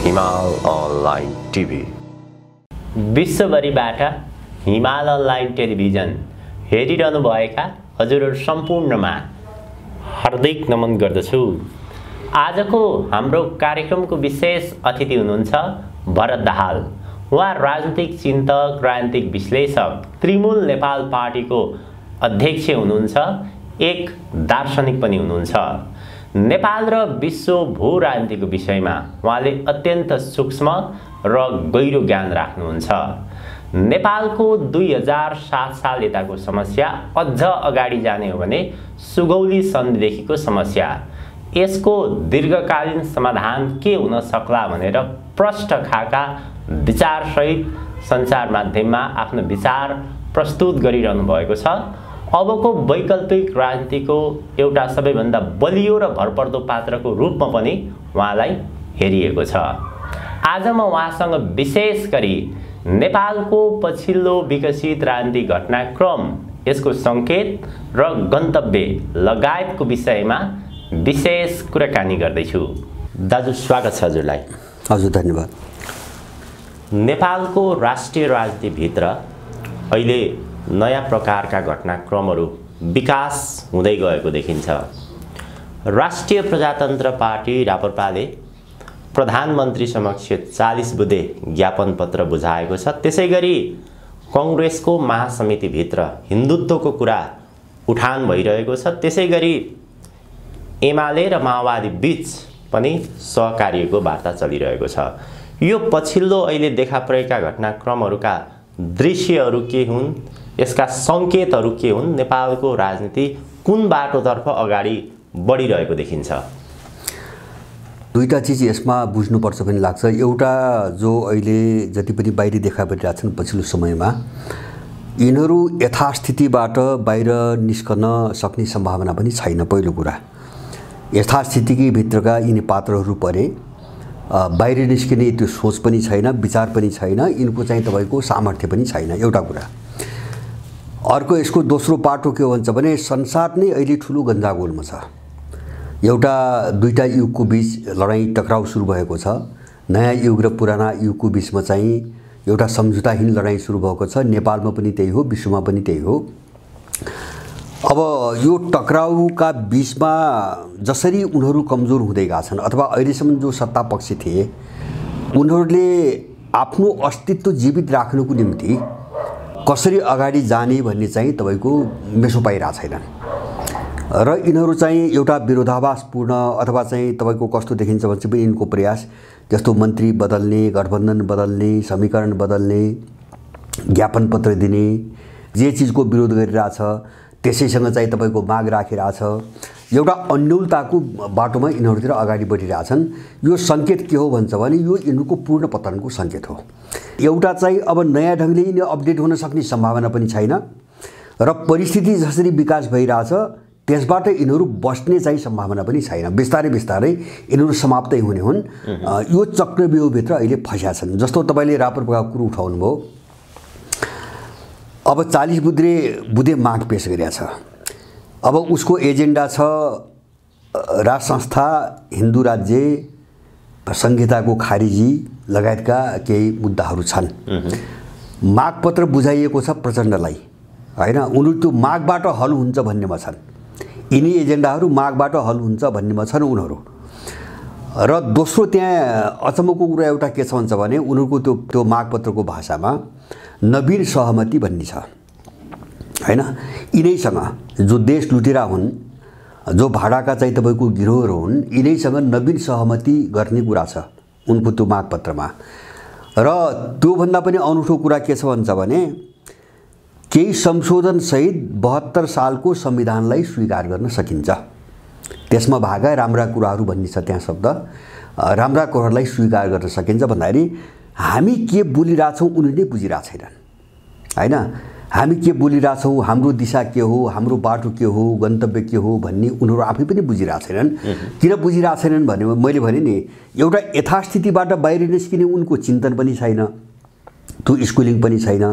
हिमाल online TV. विश्वभरिबाट हिमाल online television हेरिरहनुभएका हजुरहरू सम्पूर्णमा हार्दिक नमन गर्दछु। आजको हाम्रो कार्यक्रमको विशेष अतिथि हुनुहुन्छ भरत दाहाल। उहाँ राजनीतिक चिन्तक, राजनीतिक विश्लेषक, तृणमूल नेपाल पार्टीको अध्यक्ष हुनुहुन्छ, एक दार्शनिक पनि हुनुहुन्छ। नेपाल र विश्व भू राजनीतिको विषयमा उहाँले अत्यन्त सूक्ष्म र गहिरो ज्ञान राख्नुहुन्छ। नेपालको 2007 साल यताको समस्या अझ अगाडि जाने हो भने सुगौली सन्धिदेखिको समस्या, यसको दीर्घकालीन समाधान के हुन सक्ला भनेर प्रष्ट खाका विचारसहित सञ्चार माध्यममा आफ्नो विचार प्रस्तुत गरिरहनु भएको छ। अबको वैकल्पिक राजनीतिको एउटा सबैभन्दा बलियो र भरपर्दो पात्रको रूपमा पनि उहाँलाई हेरिएको छ। आज म उहाँसँग विशेष गरी नेपालको पछिल्लो विकसित राजनीतिक घटनाक्रम, यसको सङ्केत र गन्तव्य लगायतको विषयमा विशेष कुराकानी गर्दैछु। दाजु, स्वागत छ हजुरलाई। हजुर, धन्यवाद। नेपालको राष्ट्रिय राजनीतिभित्र अहिले नयाँ प्रकारका घटनाक्रमहरू विकास हुँदै गएको देखिन्छ। राष्ट्रिय प्रजातन्त्र पार्टी राप्रपाले प्रधानमन्त्री समक्ष 40 बुँदे ज्ञापन पत्र बुझाएको छ। त्यसैगरी कङ्ग्रेसको महासमितिभित्र हिन्दुत्वको कुरा उठान भइरहेको छ। त्यसैगरी एमाले र माओवादी बीच पनि सहकार्यको वार्ता चलिरहेको छ। यो पछिल्लो अहिले देखा परेका घटनाक्रमहरूका दृश्यहरू के हुन्, यसका सङ्केतहरू के हुन्, नेपालको राजनीति कुन बाटोतर्फ अगाडि बढिरहेको देखिन्छ? दुईटा चिज यसमा बुझ्नुपर्छ भन्ने लाग्छ। एउटा, जो अहिले जति पनि बाहिरी देखा परिरहेछन् पछिल्लो समयमा, यिनीहरू यथास्थितिबाट बाहिर निस्कन सक्ने सम्भावना पनि छैन। पहिलो कुरा, यथास्थितिकै भित्रका यिनी पात्रहरू परे बाहिर निस्किने त्यो सोच पनि छैन, विचार पनि छैन, यिनको चाहिँ तपाईँको सामर्थ्य पनि छैन, एउटा कुरा। अर्को, यसको दोस्रो पाटो के भन्छ भने संसार नै अहिले ठुलो गन्जागोलमा छ। एउटा दुईटा युगको बीच लडाइँ टक्राउ सुरु भएको छ। नयाँ युग र पुराना युगको बीचमा चाहिँ एउटा सम्झौताहीन लडाइँ सुरु भएको छ। नेपालमा पनि त्यही हो, विश्वमा पनि त्यही हो। अब यो टक्राउका बीचमा जसरी उनीहरू कमजोर हुँदै गएका छन्, अथवा अहिलेसम्म जो सत्ता पक्ष थिए, उनीहरूले आफ्नो अस्तित्व जीवित राख्नुको निम्ति कसरी अगाडि जाने भन्ने चाहिँ तपाईँको मेसो पाइरहेको छैन। र यिनीहरू चाहिँ एउटा विरोधाभासपूर्ण अथवा चाहिँ तपाईँको कस्तो देखिन्छ भने चाहिँ यिनको प्रयास, जस्तो मन्त्री बदल्ने, गठबन्धन बदल्ने, समीकरण बदल्ने, ज्ञापन पत्र दिने, जे चिजको विरोध गरिरहेछ त्यसैसँग चाहिँ तपाईँको माग राखिरहेछ, एउटा अन्योलताको बाटोमा यिनीहरूतिर अगाडि बढिरहेछन्। यो सङ्केत के हो भन्छ भने यो यिनीहरूको पूर्ण पतनको सङ्केत हो। एउटा चाहिँ अब नयाँ ढङ्गले यिनी अपडेट हुन सक्ने सम्भावना पनि छैन, र परिस्थिति जसरी विकास भइरहेछ त्यसबाट यिनीहरू बस्ने चाहिँ सम्भावना पनि छैन। बिस्तारै बिस्तारै यिनीहरू समाप्तै हुने हुन्। यो चक्रव्यूहभित्र अहिले फँस्या छन्। जस्तो तपाईँले राप्रपाको कुरो उठाउनु भयो। अब 40 बुँदे माग पेश गरेको छ। अब उसको एजेन्डा छ राज संस्था, हिन्दू राज्य, संहिताको खारिजी लगायतका केही मुद्दाहरू छन्। मागपत्र बुझाइएको छ प्रचण्डलाई, होइन? उनीहरू त्यो मागबाट हल हुन्छ भन्नेमा छन्। यिनी एजेन्डाहरू मागबाट हल हुन्छ भन्नेमा छन् उनीहरू। र दोस्रो, त्यहाँ अचम्मको कुरा एउटा के छ भन्छ भने उनीहरूको त्यो मागपत्रको भाषामा नवीन सहमति भन्ने छ, होइन? यिनैसँग जो देश लुटेरा हुन्, जो भाडाका चाहिँ तपाईँको गिरोहहरू हुन्, यिनैसँग नवीन सहमति गर्ने कुरा छ उनको त्यो मागपत्रमा। र त्योभन्दा पनि अनौठो कुरा के छ भन्छ भने केही संशोधनसहित 72 सालको संविधानलाई स्वीकार गर्न सकिन्छ। त्यसमा भागा राम्रा कुराहरू भन्ने छ त्यहाँ शब्द। राम्रा कुराहरूलाई स्वीकार गर्न सकिन्छ भन्दाखेरि हामी के बोलिरहेछौँ उनीहरूले बुझिरहेको छैनन्, होइन? हामी के बोलिरहेछौँ, हाम्रो दिशा के हो, हाम्रो बाटो के हो, गन्तव्य के हो भन्ने उनीहरू आफै पनि बुझिरहेको छैनन्। किन बुझिरहेको छैनन् भने मैले भने नि, एउटा यथास्थितिबाट बाहिर निस्किने उनको चिन्तन पनि छैन, त्यो स्कुलिङ पनि छैन।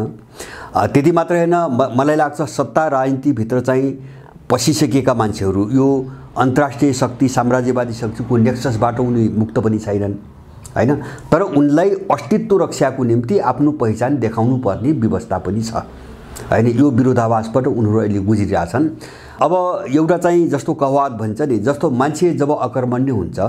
त्यति मात्र होइन, मलाई लाग्छ सत्ता राजनीतिभित्र चाहिँ पसिसकेका मान्छेहरू यो अन्तर्राष्ट्रिय शक्ति, साम्राज्यवादी शक्तिको नेक्ससबाट उनी मुक्त पनि छैनन्, हैन। तर उनलाई अस्तित्व रक्षाको निम्ति आफ्नो पहिचान देखाउनु पर्ने व्यवस्था पनि छ हैन। यो विरोधाभासबाट उनीहरू अहिले गुज्रिरहेछन्। अब एउटा चाहिँ जस्तो कहावत भन्छ नि, जस्तो मान्छे जब अकर्मण्य हुन्छ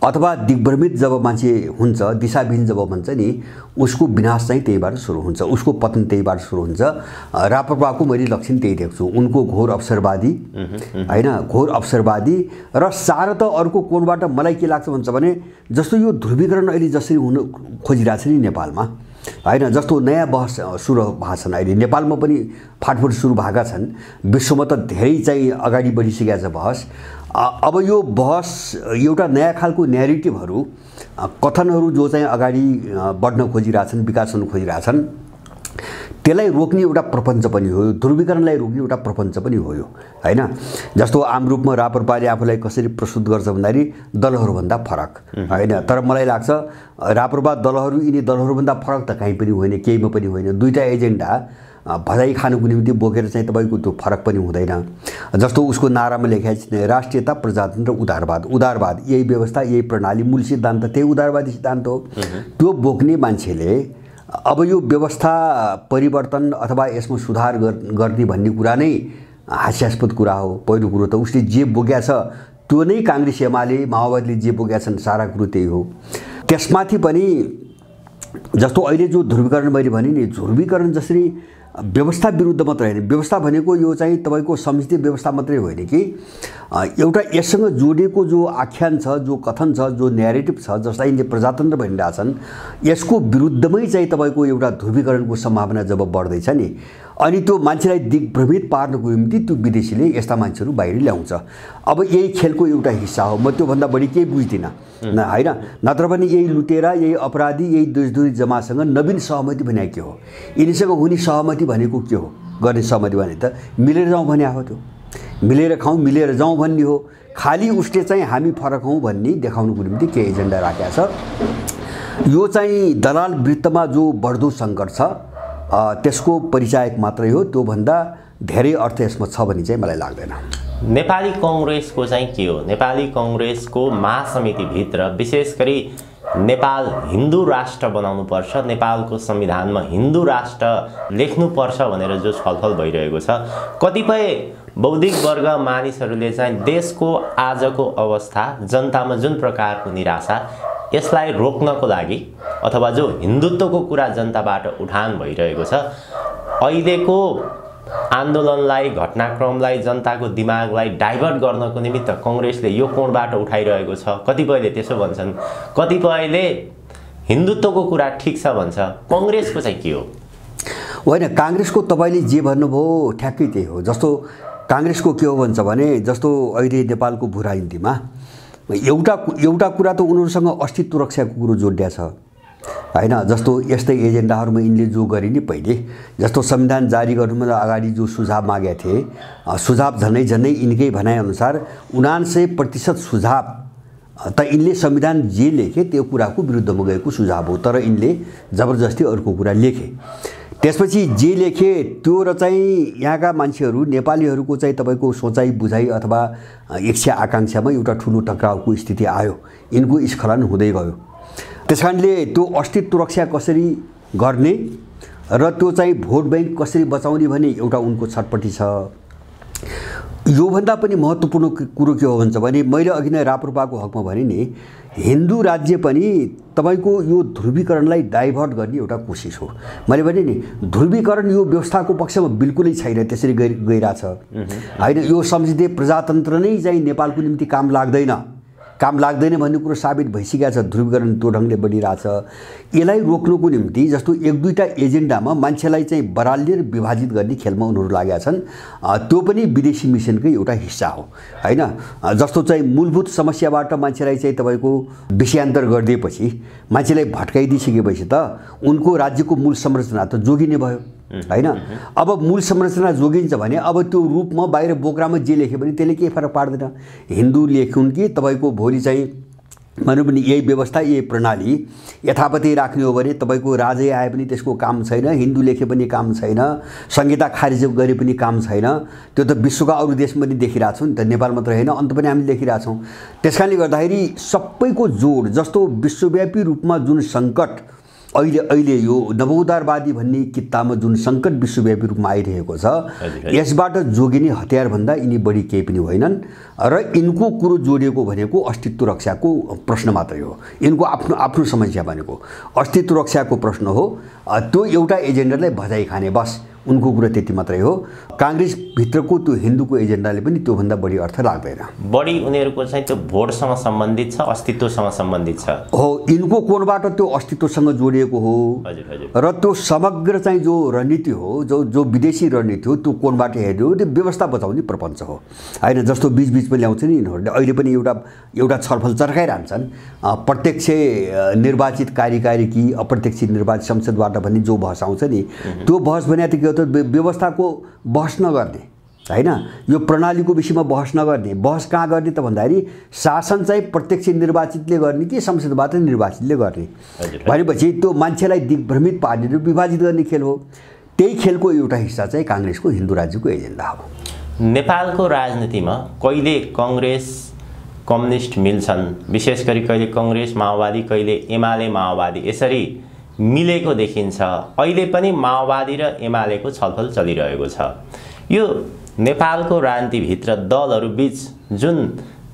अथवा दिग्भ्रमित जब मान्छे हुन्छ, दिशाविहीन जब भन्छ नि, उसको विनाश चाहिँ त्यहीबाट सुरु हुन्छ, उसको पतन त्यहीबाट सुरु हुन्छ। राप्रपाको मैले लक्षण त्यही देख्छु, उनको घोर अवसरवादी हैन, घोर अवसरवादी। र सारा त अर्को कोणबाट मलाई के लाग्छ भन्छ भने, जस्तो यो ध्रुवीकरण अहिले जसरी हुन खोजिरहेको छ नि नेपालमा हैन, जस्तो नयाँ बहस सुरु भएको छन् अहिले नेपालमा पनि फाटफुट सुरु भएका छन्, विश्वमा त धेरै चाहिँ अगाडि बढिसकेको छ बहस। अब यो बहस एउटा नयाँ खालको न्यारेटिभहरू, कथनहरू जो चाहिँ अगाडि बढ्न खोजिरहेछन्, विकास हुन खोजिरहेछन्, त्यसलाई रोक्ने एउटा प्रपञ्च पनि हो, ध्रुवीकरणलाई रोक्ने एउटा प्रपञ्च पनि हो यो हैन। जस्तो आम रूपमा राप्रपाले आफूलाई कसरी प्रस्तुत गर्छ भन्दाखेरि दलहरूभन्दा फरक हैन। तर मलाई लाग्छ राप्रपा दलहरू यिनी दलहरूभन्दा फरक त कहीँ पनि होइन, केहीमा पनि होइन। दुईटा एजेन्डा भजाइ खानुको निम्ति बोकेर चाहिँ तपाईँको त्यो फरक पनि हुँदैन। जस्तो उसको नारामा लेखेको छ, राष्ट्रियता, प्रजातन्त्र, उदारवाद। उदारवाद यही व्यवस्था, यही प्रणाली, मूल सिद्धान्त त्यही उदारवादी सिद्धान्त हो। त्यो बोक्ने मान्छेले अब यो व्यवस्था परिवर्तन अथवा यसमा सुधार गर्ने भन्ने कुरा नै हास्यास्पद कुरा हो। पहिलो कुरो त उसले जे बोकेको छ त्यो नै काङ्ग्रेस एमाले माओवादीले जे बोकेका छन् सारा कुरो त्यही हो। त्यसमाथि पनि जस्तो अहिले जो ध्रुवीकरण मैले भने नि, ध्रुवीकरण जसरी व्यवस्था विरुद्ध मात्रै होइन, व्यवस्था भनेको यो चाहिँ तपाईँको समिति व्यवस्था मात्रै होइन कि एउटा यससँग जोडिएको जो आख्यान छ, जो कथन छ, जो न्यारेटिभ छ, जसलाई यिनले प्रजातन्त्र भनिरहेछन्, यसको विरुद्धमै चाहिँ तपाईँको एउटा ध्रुवीकरणको सम्भावना जब बढ्दैछ नि, अनि त्यो मान्छेलाई दिग्भ्रमित पार्नको निम्ति त्यो विदेशीले यस्ता मान्छेहरू बाहिर ल्याउँछ। अब यही खेलको एउटा हिस्सा हो, म त्योभन्दा बढी केही बुझ्दिनँ हैन। नत्र पनि यही लुटेरा, यही अपराधी, यही देशद्रोही जमातसँग नवीन सहमति भने के हो, यिनीसँग हुने सहमति भनेको के हो, गर्ने सहमति भने त मिलेर जाउँ भने हो, त्यो मिलेर खाउँ मिलेर जाउँ भन्ने हो। खालि उसले चाहिँ हामी फरक हौँ भन्ने देखाउनुको निम्ति के एजेन्डा राखेको छ। यो चाहिँ दलाल वृत्तमा जो बढ्दो सङ्कट छ त्यसको परिचायक मात्रै हो, त्योभन्दा धेरै अर्थ यसमा छ भन्ने चाहिँ मलाई लाग्दैन। नेपाली कङ्ग्रेसको चाहिँ के हो? नेपाली कङ्ग्रेसको महासमितिभित्र विशेष गरी नेपाल हिन्दू राष्ट्र बनाउनुपर्छ, नेपालको संविधानमा हिन्दू राष्ट्र लेख्नुपर्छ भनेर जो छलफल भइरहेको छ, कतिपय बौद्धिक वर्ग मानिसहरूले चाहिँ देशको आजको अवस्था, जनतामा जुन प्रकारको निराशा, यसलाई रोक्नको लागि अथवा जो हिन्दुत्वको कुरा जनताबाट उठान भइरहेको छ, अहिलेको आन्दोलनलाई, घटनाक्रमलाई, जनताको दिमागलाई डाइभर्ट गर्नको निमित्त कङ्ग्रेसले यो कोणबाट उठाइरहेको छ। कतिपयले त्यसो भन्छन्, कतिपयले हिन्दुत्वको कुरा ठिक छ भन्छ। कङ्ग्रेसको चाहिँ के हो? होइन, काङ्ग्रेसको तपाईँले जे भन्नुभयो ठ्याक्कै त्यही हो। जस्तो काङ्ग्रेसको के हो भन्छ भने, जस्तो अहिले नेपालको भू राजनीतिमा एउटा कुरा त उनीहरूसँग अस्तित्व रक्षाको कुरो जोडिया छ हैन। जस्तो यस्तै एजेन्डाहरूमा यिनले जो गरे नि पहिले, जस्तो संविधान जारी गर्नुभन्दा अगाडि जो सुझाव मागेका थिए, सुझाव झन्डै यिनकै भनाइअनुसार 79% सुझाव त यिनले संविधान जे लेखे त्यो कुराको विरुद्धमा गएको सुझाव हो, तर यिनले जबरजस्ती अर्को कुरा लेखे। त्यसपछि जे लेखे त्यो र चाहिँ यहाँका मान्छेहरू, नेपालीहरूको चाहिँ तपाईँको सोचाइ बुझाइ अथवा इच्छा आकाङ्क्षामा एउटा ठुलो टक्रावको स्थिति आयो, यिनको स्खलन हुँदै गयो। त्यसकारणले त्यो अस्तित्व रक्षा कसरी गर्ने र त्यो चाहिँ भोट ब्याङ्क कसरी बचाउने भने एउटा उनको छटपटी छ। योभन्दा पनि महत्त्वपूर्ण कुरो के हो भन्छ भने, मैले अघि नै राप्रपाको हकमा भने नि, हिन्दू राज्य पनि तपाईँको यो ध्रुवीकरणलाई डाइभर्ट गर्ने एउटा कोसिस हो। मैले भने नि, ध्रुवीकरण यो व्यवस्थाको पक्षमा बिल्कुलै छैन, त्यसरी गइरहेछ हैन। यो सम्झिँदै प्रजातन्त्र नै चाहिँ नेपालको निम्ति काम लाग्दैन भन्ने कुरो साबित भइसकेको छ। ध्रुवीकरण त्यो ढङ्गले बढिरहेछ। यसलाई रोक्नुको निम्ति जस्तो एक दुईवटा एजेन्डामा मान्छेलाई चाहिँ बराल्ने र विभाजित गर्ने खेलमा उनीहरू लागेका छन्। त्यो पनि विदेशी मिसनकै एउटा हिस्सा हो हैन। जस्तो चाहिँ मूलभूत समस्याबाट मान्छेलाई चाहिँ तपाईँको विषयान्तर गरिदिएपछि, मान्छेलाई भट्काइदिइसकेपछि त उनको राज्यको मूल संरचना त जोगिने भयो हैन। अब मूल संरचना जोगिन्छ भने अब त्यो रूपमा बाहिर बोक्रामा जे लेख्यो भने त्यसले केही फरक पार्दैन। हिन्दू लेखुन् कि तपाईँको भोलि चाहिँ भनौँ पनि यही व्यवस्था यही प्रणाली यथापति राख्ने हो भने तपाईँको राजै आए पनि त्यसको काम छैन, हिन्दू लेखे पनि काम छैन, संहिता खारिज गरे पनि काम छैन। त्यो त विश्वका अरू देशमा पनि देखिरहेको छौँ नि त, नेपाल मात्र होइन, अन्त पनि हामीले देखिरहेको छौँ। त्यस कारणले गर्दाखेरि सबैको जोड जस्तो विश्वव्यापी रूपमा जुन सङ्कट अहिले यो नवोदारवादी भन्ने कित्तामा जुन सङ्कट विश्वव्यापी रूपमा आइरहेको छ, यसबाट जोगिने हतियारभन्दा यिनी बढी केही पनि होइनन् र यिनको कुरो जोडिएको भनेको अस्तित्व रक्षाको प्रश्न मात्रै हो। यिनको आफ्नो समस्या भनेको अस्तित्व रक्षाको प्रश्न हो। त्यो एउटा एजेन्डालाई भजाइ खाने बस उनको कुरा त्यति मात्रै हो। काङ्ग्रेसभित्रको त्यो हिन्दूको एजेन्डाले पनि त्योभन्दा बढी अर्थ लाग्दैन। बढी उनीहरूको चाहिँ त्यो भोटसँग सम्बन्धित छ, अस्तित्वसँग सम्बन्धित छ हो। यिनको कोणबाट त्यो अस्तित्वसँग जोडिएको हो र त्यो समग्र चाहिँ जो रणनीति हो, जो विदेशी रणनीति हो, त्यो कोणबाट हेर्ने हो, त्यो व्यवस्था बचाउने प्रपञ्च हो होइन। जस्तो बिचबिचमा ल्याउँछ नि यिनीहरूले, अहिले पनि एउटा छलफल चर्काइरहन्छन्, प्रत्यक्ष निर्वाचित कार्यकारी कि अप्रत्यक्ष निर्वाचित संसदबाट भन्ने जो बहस आउँछ नि, त्यो बहस भने के हो त, व्यवस्थाको बहस नगर्ने होइन, यो प्रणालीको विषयमा बहस नगर्ने। बहस कहाँ गर्ने त भन्दाखेरि शासन चाहिँ प्रत्यक्ष निर्वाचितले गर्ने कि संसदबाट निर्वाचितले गर्ने भनेपछि त्यो मान्छेलाई दिग्भ्रमित पार्ने र विभाजित गर्ने खेल हो। त्यही खेलको एउटा हिस्सा चाहिँ काङ्ग्रेसको हिन्दू राज्यको एजेन्डा हो। नेपालको राजनीतिमा कहिले काङ्ग्रेस कम्युनिस्ट मिल्छन्, विशेष गरी कहिले काङ्ग्रेस माओवादी, कहिले एमाले माओवादी, यसरी मिलेको देखिन्छ। अहिले पनि माओवादी र एमालेको छलफल चलिरहेको छ। यो नेपालको राजनीतिभित्र दलहरू बीच जुन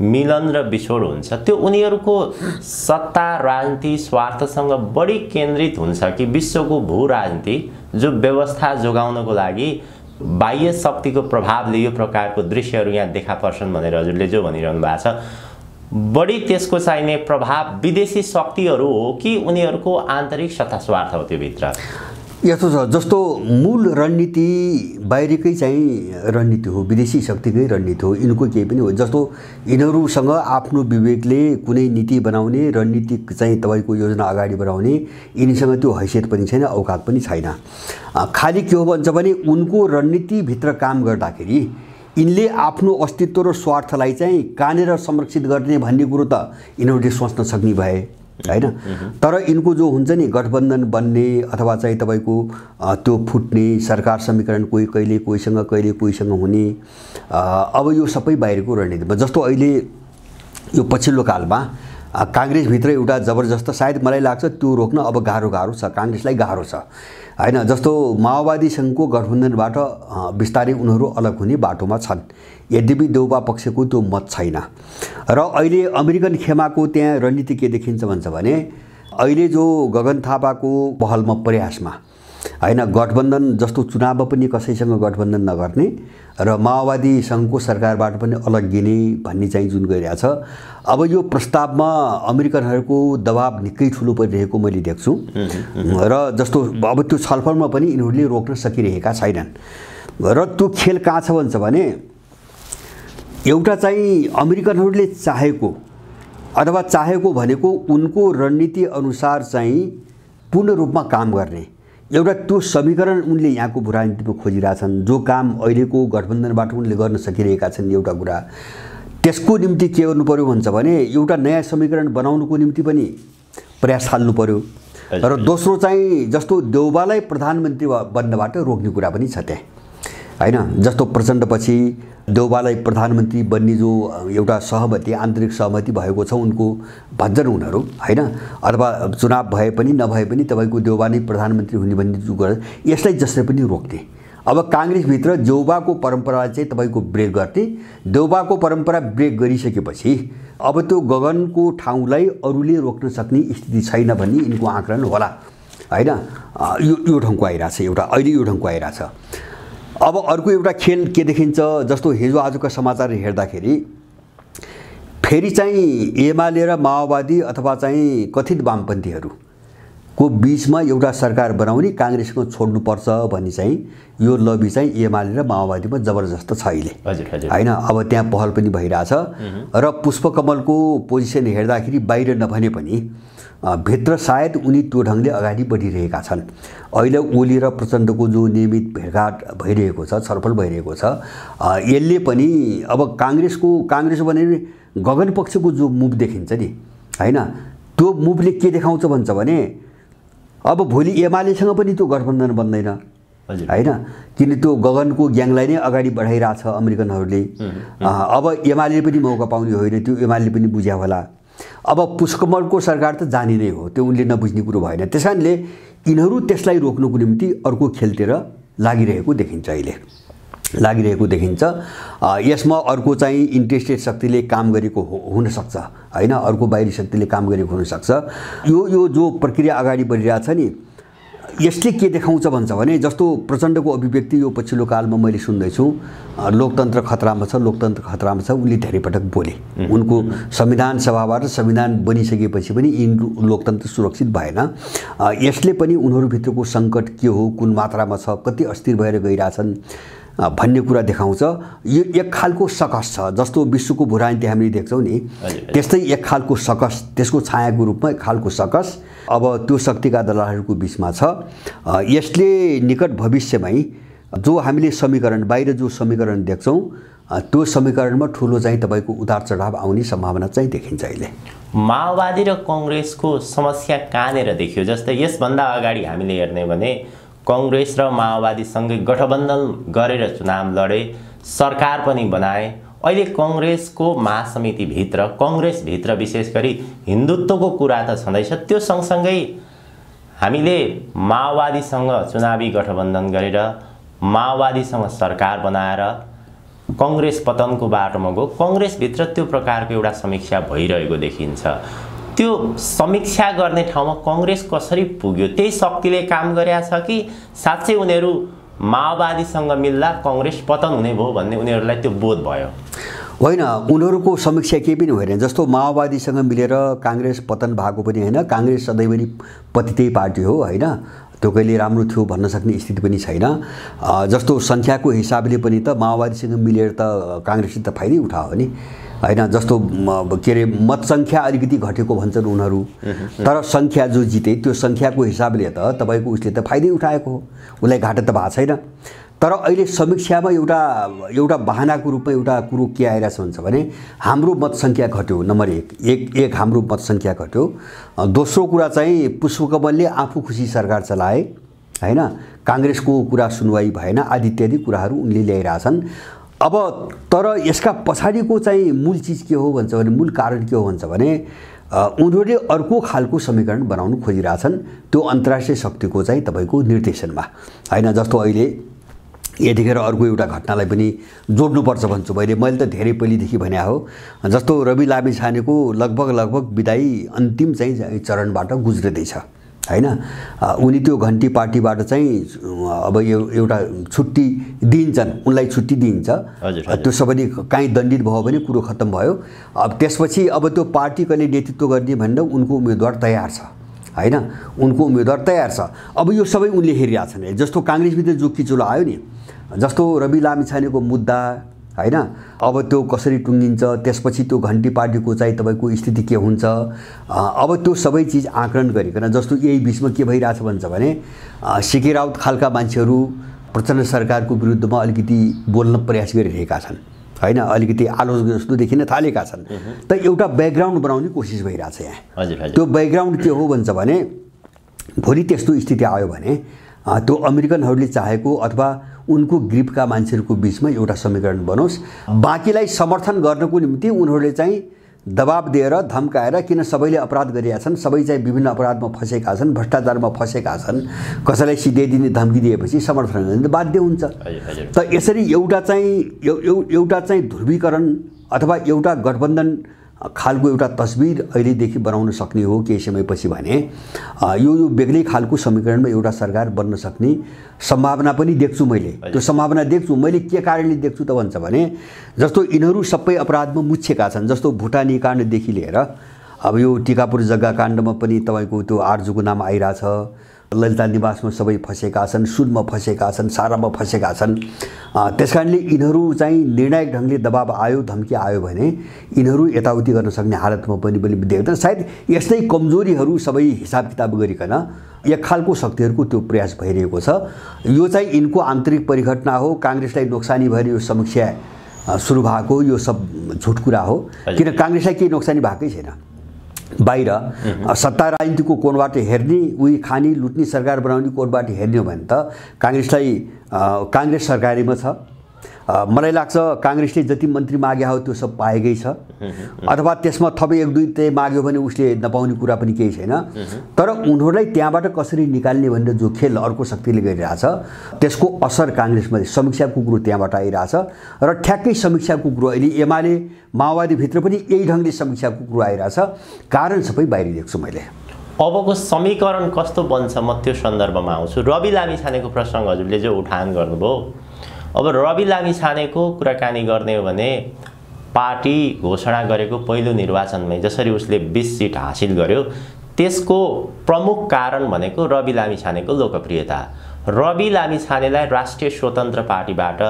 मिलन र बिछोड हुन्छ, त्यो उनीहरूको सत्ता राजनीति स्वार्थसँग बढी केन्द्रित हुन्छ कि विश्वको भू राजनीति जो व्यवस्था जोगाउनको लागि बाह्य शक्तिको प्रभावले यो प्रकारको दृश्यहरू यहाँ देखा पर्छन् भनेर हजुरले जो भनिरहनु भएको छ, बढी त्यसको चाहिने प्रभाव विदेशी शक्तिहरू हो कि उनीहरूको आन्तरिक सत्ता स्वार्थ हो? त्यो भित्र यस्तो छ, जस्तो मूल रणनीति बाहिरकै चाहिँ रणनीति हो, विदेशी शक्तिकै रणनीति हो, यिनको केही पनि हो। जस्तो यिनीहरूसँग आफ्नो विवेकले कुनै नीति बनाउने, रणनीतिक चाहिँ तपाईँको योजना अगाडि बढाउने यिनीसँग त्यो हैसियत पनि छैन, औकात पनि छैन। खालि के हो भन्छ भने उनको रणनीतिभित्र काम गर्दाखेरि यिनले आफ्नो अस्तित्व र स्वार्थलाई चाहिँ कानेर संरक्षित गर्ने भन्ने कुरो त यिनीहरूले सोच्न सक्ने भए होइन। तर यिनको जो हुन्छ नि गठबन्धन बन्ने अथवा चाहिँ तपाईँको त्यो फुट्ने, सरकार समीकरण कहिले कोहीसँग हुने, अब यो सबै बाहिरको रणनीतिमा। जस्तो अहिले यो पछिल्लो कालमा काङ्ग्रेसभित्र एउटा जबरजस्त, सायद मलाई लाग्छ त्यो रोक्न अब गाह्रो छ, काङ्ग्रेसलाई गाह्रो छ होइन। जस्तो माओवादीसँगको गठबन्धनबाट बिस्तारै उनीहरू अलग हुने बाटोमा छन्, यद्यपि देउबा पक्षको त्यो मत छैन। र अहिले अमेरिकन खेमाको त्यहाँ रणनीति के देखिन्छ भन्छ भने अहिले जो गगन थापाको पहलमा प्रयासमा होइन, गठबन्धन जस्तो चुनावमा पनि कसैसँग गठबन्धन नगर्ने र माओवादी सङ्घको सरकारबाट पनि अलग गिने भन्ने चाहिँ जुन गइरहेछ, अब यो प्रस्तावमा अमेरिकनहरूको दबाब निकै ठुलो परिरहेको मैले देख्छु। र जस्तो अब त्यो छलफलमा पनि यिनीहरूले रोक्न सकिरहेका छैनन्। र त्यो खेल कहाँ छ भन्छ भने एउटा चाहिँ अमेरिकनहरूले चाहेको भनेको उनको रणनीति अनुसार चाहिँ पूर्ण रूपमा काम गर्ने एउटा त्यो समीकरण उनले यहाँको भू राजनीतिमा खोजिरहेछन्। जो काम अहिलेको गठबन्धनबाट उनले गर्न सकिरहेका छन् एउटा कुरा, त्यसको निम्ति के गर्नु पर्यो भन्छ भने एउटा नयाँ समीकरण बनाउनुको निम्ति पनि प्रयास थाल्नु पर्यो। र दोस्रो चाहिँ जस्तो देउबालाई प्रधानमन्त्री बन्नबाट रोक्ने कुरा पनि छ त्यहाँ होइन। जस्तो प्रचण्डपछि देउबालाई प्रधानमन्त्री बन्ने जो एउटा सहमति, आन्तरिक सहमति भएको छ उनको भन्छन् उनीहरू होइन, अथवा चुनाव भए पनि नभए पनि तपाईँको देउबा नै प्रधानमन्त्री हुने भन्ने जो गर्छ, यसलाई जसले पनि रोक्ने। अब काङ्ग्रेसभित्र देउबाको परम्परालाई चाहिँ तपाईँको ब्रेक गर्ने, देउबाको परम्परा ब्रेक गरिसकेपछि अब त्यो गगनको ठाउँलाई अरूले रोक्न सक्ने स्थिति छैन भन्ने यिनको आकलन होला होइन। यो ठाउँको आइरहेछ एउटा, अहिले यो ठाउँको आइरहेछ। अब अर्को एउटा खेल के देखिन्छ, जस्तो हिजो आजको समाचार हेर्दाखेरि फेरि चाहिँ एमाले र माओवादी अथवा चाहिँ कथित वामपन्थीहरूको बीचमा एउटा सरकार बनाउने, काङ्ग्रेसको छोड्नुपर्छ भन्ने चाहिँ यो लबी चाहिँ एमाले र माओवादीमा जबरजस्त छ अहिले होइन। अब त्यहाँ पहल पनि भइरहेछ र पुष्पकमलको पोजिसन हेर्दाखेरि बाहिर नभने पनि भित्र सायद उनी त्यो ढङ्गले अगाडि बढिरहेका छन्। अहिले ओली र प्रचण्डको जो नियमित भेटघाट भइरहेको छ, छलफल भइरहेको छ, यसले पनि अब काङ्ग्रेस भने गगन पक्षको जो मुभ देखिन्छ नि, हैन। त्यो मुभले के देखाउँछ भन्छ भने अब भोलि एमालेसँग पनि त्यो गठबन्धन बन्दैन हैन, किन त्यो गगनको ग्याङलाई नै अगाडि बढाइरहेछ अमेरिकनहरूले। अब एमाले पनि मौका पाउने होइन, त्यो एमाले पनि बुझ्या होला। अब पुष्पकमलको सरकार त जाने नै हो, त्यो उनले नबुझ्ने कुरो भएन। त्यसकारणले यिनीहरू त्यसलाई रोक्नुको निम्ति अर्को खेलतिर लागिरहेको देखिन्छ। यसमा अर्को चाहिँ इन्ट्रेस्टेड शक्तिले काम गरेको हुनसक्छ हैन, अर्को बाहिरी शक्तिले काम गरेको हुनसक्छ। यो जो प्रक्रिया अगाडि बढिरहेछ नि, यसले के देखाउँछ भन्छ भने जस्तो प्रचण्डको अभिव्यक्ति यो पछिल्लो कालमा मैले सुन्दैछु, लोकतन्त्र खतरामा छ, लोकतन्त्र खतरामा छ, उनले धेरै पटक बोले। उनको संविधान सभाबाट संविधान बनिसकेपछि पनि लोकतन्त्र सुरक्षित भएन। यसले पनि उनीहरूभित्रको सङ्कट के हो, कुन मात्रामा छ, कति अस्थिर भएर गइरहेछन् भन्ने कुरा देखाउँछ। यो एक खालको सकस छ, जस्तो विश्वको भूराजनीति हामीले देख्छौँ नि, त्यस्तै एक खालको सकस, त्यसको छायाको रूपमा एक खालको सकस अब त्यो शक्तिका दलालहरूको बिचमा छ। यसले निकट भविष्यमै जो हामीले समीकरण बाहिर जो समीकरण देख्छौँ, त्यो समीकरणमा ठुलो चाहिँ तपाईँको उतार चढाव आउने सम्भावना चाहिँ देखिन्छ। अहिले माओवादी र कङ्ग्रेसको समस्या कहाँनिर देखियो? जस्तै यसभन्दा अगाडि हामीले हेर्ने भने कङ्ग्रेस र माओवादीसँगै गठबन्धन गरेर चुनाव लडे, सरकार पनि बनाए। अहिले कङ्ग्रेसको महासमितिभित्र, कङ्ग्रेसभित्र विशेष गरी हिन्दुत्वको कुरा त छँदैछ, त्यो सँगसँगै हामीले माओवादीसँग चुनावी गठबन्धन गरेर माओवादीसँग सरकार बनाएर कङ्ग्रेस पतनको बाटोमा गयो। कङ्ग्रेसभित्र त्यो प्रकारको एउटा समीक्षा भइरहेको देखिन्छ। त्यो समीक्षा गर्ने ठाउँमा कङ्ग्रेस कसरी पुग्यो? त्यही शक्तिले काम गरेछ कि साँच्चै उनीहरू माओवादीसँग मिल्दा कङ्ग्रेस पतन हुने भयो भन्ने उनीहरूलाई त्यो बोध भयो? होइन, उनीहरूको समीक्षा केही पनि होइन। जस्तो माओवादीसँग मिलेर काङ्ग्रेस पतन भएको पनि होइन, काङ्ग्रेस सधैँभरि पतितै पार्टी हो हैन, त्यो कहिले राम्रो थियो भन्न सक्ने स्थिति पनि छैन। जस्तो सङ्ख्याको हिसाबले पनि त माओवादीसँग मिलेर त काङ्ग्रेसले त फाइदै उठायो नि हैन। जस्तो के अरे मत सङ्ख्या अलिकति घटेको भन्छन् उनीहरू, तर सङ्ख्या जो जिते त्यो सङ्ख्याको हिसाबले त तपाईँको उसले त फाइदै उठाएको हो, उसलाई घाटा त भएको छैन। तर अहिले समीक्षामा एउटा बहानाको रूपमा एउटा कुरो के आइरहेछ भन्छ भने हाम्रो मत सङ्ख्या घट्यो, नम्बर एक हाम्रो मत सङ्ख्या घट्यो। दोस्रो कुरा चाहिँ पुष्पकमलले आफू खुसी सरकार चलाए हैन, काङ्ग्रेसको कुरा सुनवाई भएन, आदि इत्यादि कुराहरू उनले ल्याइरहेछन्। अब तर यसका पछाडिको चाहिँ मूल चिज के हो भन्छ भने, मूल कारण के हो भन्छ भने उनीहरूले अर्को खालको समीकरण बनाउन खोजिरहेछन्, त्यो अन्तर्राष्ट्रिय शक्तिको चाहिँ तपाईँको निर्देशनमा हैन। जस्तो अहिले यतिखेर अर्को एउटा घटनालाई पनि जोड्नुपर्छ भन्छु मैले त धेरै पहिलेदेखि भने हो। जस्तो रवि लामिछानेको लगभग बिदाई अन्तिम चाहिँ चरणबाट गुज्रिँदैछ हैन। उनी त्यो घन्टी पार्टीबाट चाहिँ अब एउटा छुट्टी दिन्छन्, उनलाई छुट्टी दिइन्छ। त्यो सबैले काहीँ दण्डित भयो भने कुरो खत्तम भयो। अब त्यसपछि अब त्यो पार्टी कहिले नेतृत्व गर्ने भनेर उनको उम्मेदवार तयार छ हैन, उनको उम्मेदवार तयार छ। अब यो सबै उनले हेरिरहेछन्। जस्तो काङ्ग्रेसभित्र जो किचुलो आयो नि, जस्तो रवि लामिछानेको मुद्दा हैन, अब त्यो कसरी टुङ्गिन्छ, त्यसपछि त्यो घन्टी पार्टीको चाहिँ तपाईँको स्थिति के हुन्छ, अब त्यो सबै चिज आकलन गरिकन जस्तो यही बिचमा के भइरहेछ भन्छ भने सिके राउत खालका मान्छेहरू प्रचण्ड सरकारको विरुद्धमा अलिकति बोल्न प्रयास गरिरहेका छन् हैन, अलिकति आलोचना जस्तो देखिन थालेका छन्। त एउटा ब्याकग्राउन्ड बनाउने कोसिस भइरहेछ यहाँ। त्यो ब्याकग्राउन्ड के हो भन्छ भने भोलि त्यस्तो स्थिति आयो भने त्यो अमेरिकनहरूले चाहेको अथवा उनको ग्रिपका मान्छेहरूको बिचमा एउटा समीकरण बनोस्, बाँकीलाई समर्थन गर्नको निम्ति उनीहरूले चाहिँ दबाब दिएर धम्काएर, किन सबैले अपराध गरेका छन्, सबै चाहिँ विभिन्न अपराधमा फँसेका छन्, भ्रष्टाचारमा फँसेका छन्, कसैलाई सिधाइदिने धम्की दिएपछि समर्थन गर्ने बाध्य हुन्छ। त यसरी एउटा चाहिँ ध्रुवीकरण अथवा एउटा गठबन्धन खालको एउटा तस्बिर अहिलेदेखि बनाउन सक्ने हो केही समयपछि भने यो बेग्लै खालको समीकरणमा एउटा सरकार बन्न सक्ने सम्भावना पनि देख्छु मैले। त्यो सम्भावना देख्छु मैले। के कारणले देख्छु त भन्छ भने जस्तो यिनीहरू सबै अपराधमा मुछेका छन्। जस्तो भुटानी काण्डदेखि लिएर अब यो टिकापुर जग्गा काण्डमा पनि तपाईँको त्यो आर्जुको नाम आइरहेछ, ललिता निवासमा सबै फँसेका छन्, सुनमा फँसेका छन्, सारामा फँसेका छन्। त्यसकारणले यिनीहरू चाहिँ निर्णायक ढङ्गले दबाब आयो, धम्की आयो भने यिनीहरू यताउति गर्न सक्ने हालतमा पनि देख्दैन। सायद यस्तै कमजोरीहरू सबै हिसाब किताब गरिकन एक खालको शक्तिहरूको त्यो प्रयास भइरहेको छ। यो चाहिँ यिनको आन्तरिक परिघटना हो। काङ्ग्रेसलाई नोक्सानी भएर यो समीक्षा सुरु भएको यो सब झुट कुरा हो, किन काङ्ग्रेसलाई केही नोक्सानी भएकै छैन बाहिर सत्ता राजनीतिको कोणबाट हेर्ने उही खाने लुट्ने सरकार बनाउने कोणबाट हेर्ने हो भने त काङ्ग्रेस सरकारीमा छ। मलाई लाग्छ काङ्ग्रेसले जति मन्त्री मागे हो त्यो सब पाएकै छ, अथवा त्यसमा थप 1-2 त्यही माग्यो भने उसले नपाउने कुरा पनि केही छैन। तर उनीहरूलाई त्यहाँबाट कसरी निकाल्ने भनेर जो खेल अर्को शक्तिले गरिरहेछ त्यसको असर काङ्ग्रेसमा समीक्षाको कुरो त्यहाँबाट आइरहेछ र ठ्याक्कै समीक्षाको कुरो अहिले एमाले माओवादीभित्र पनि यही ढङ्गले समीक्षाको कुरो आइरहेछ। कारण सबै बाहिर देख्छु मैले। अबको समीकरण कस्तो बन्छ म त्यो सन्दर्भमा आउँछु। रवि लामिछानेको प्रसङ्ग हजुरले जो उठान गर्नुभयो, अब रवि लामिछानेको कुराकानी गर्ने हो भने पार्टी घोषणा गरेको पहिलो निर्वाचनमै जसरी उसले 20 सिट हासिल गर्यो त्यसको प्रमुख कारण भनेको रवि लामिछानेको लोकप्रियता। रवि लामिछानेलाई राष्ट्रिय स्वतन्त्र पार्टीबाट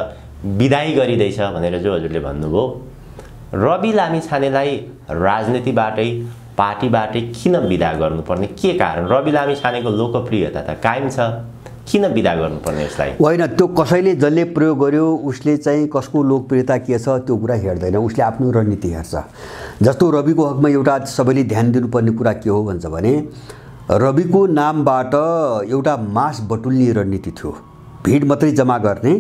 विदाई गरिँदैछ भनेर जो हजुरले भन्नुभयो, रवि लामिछानेलाई राजनीतिबाटै पार्टीबाटै किन विदा गर्नुपर्ने, के कारण? रवि लामिछानेको लोकप्रियता त कायम छ, किन विदा गर्नुपर्ने यसलाई? होइन, त्यो कसैले जसले प्रयोग गर्यो उसले चाहिँ कसको लोकप्रियता के छ त्यो कुरा हेर्दैन, उसले आफ्नो रणनीति हेर्छ। जस्तो रविको हकमा एउटा सबैले ध्यान दिनुपर्ने कुरा के हो भन्छ भने रविको नामबाट एउटा मास बटुल्ने रणनीति थियो, भिड मात्रै जम्मा गर्ने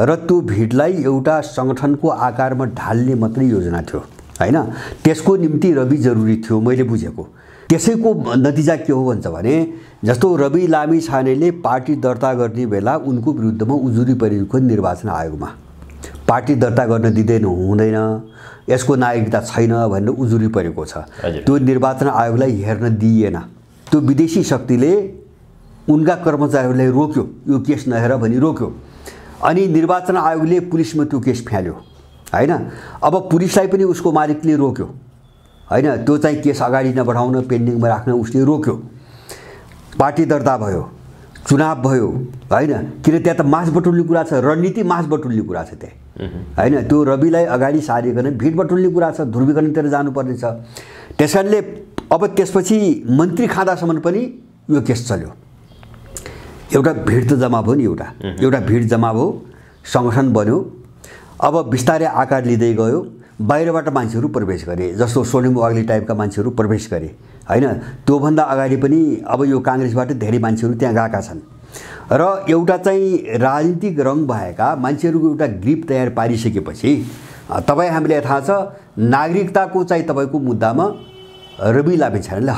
र त्यो भिडलाई एउटा सङ्गठनको आकारमा ढाल्ने मात्रै योजना थियो हैन। त्यसको निम्ति रवि जरुरी थियो मैले बुझेको। त्यसैको नतिजा के हो भन्छ भने जस्तो रवि लामिछानेले पार्टी दर्ता गर्ने बेला उनको विरुद्धमा उजुरी परेको निर्वाचन आयोगमा पार्टी दर्ता गर्न दिँदैन, हुँदैन, यसको नागरिकता छैन भनेर उजुरी परेको छ। त्यो निर्वाचन आयोगलाई हेर्न दिइएन। त्यो विदेशी शक्तिले उनका कर्मचारीहरूलाई रोक्यो, यो केस नहेर भनी रोक्यो। अनि निर्वाचन आयोगले पुलिसमा त्यो केस फ्याल्यो हैन। अब पुलिसलाई पनि उसको मालिकले रोक्यो हैन, त्यो चाहिँ केस अगाडि नबढाउन पेन्डिङमा राख्न उसले रोक्यो। पार्टी दर्ता भयो, चुनाव भयो हैन, किन त्यहाँ त मास बटुल्ने कुरा छ, रणनीति मास बटुल्ने कुरा छ त्यहाँ हैन। त्यो रविलाई अगाडि सारिकन भिड बटुल्ने कुरा छ, ध्रुवीकरणतिर जानुपर्ने छ। त्यसकारणले अब त्यसपछि मन्त्री खाँदासम्म पनि यो केस चल्यो। एउटा भिड त जम्मा भयो नि, एउटा भिड जम्मा भयो, सङ्गठन बन्यो। अब बिस्तारै आकार लिँदै गयो, बाहिरबाट मान्छेहरू प्रवेश गरे, जस्तो सोनिम वाग्ले टाइपका मान्छेहरू प्रवेश गरे हैन। त्योभन्दा अगाडि पनि अब यो काङ्ग्रेसबाट धेरै मान्छेहरू त्यहाँ गएका छन् र एउटा चाहिँ राजनीतिक रङ भएका मान्छेहरूको एउटा ग्रिप तयार पारिसकेपछि तपाईँ हामीलाई थाहा छ नागरिकताको चाहिँ तपाईँको मुद्दामा रवि लामिछानेलाई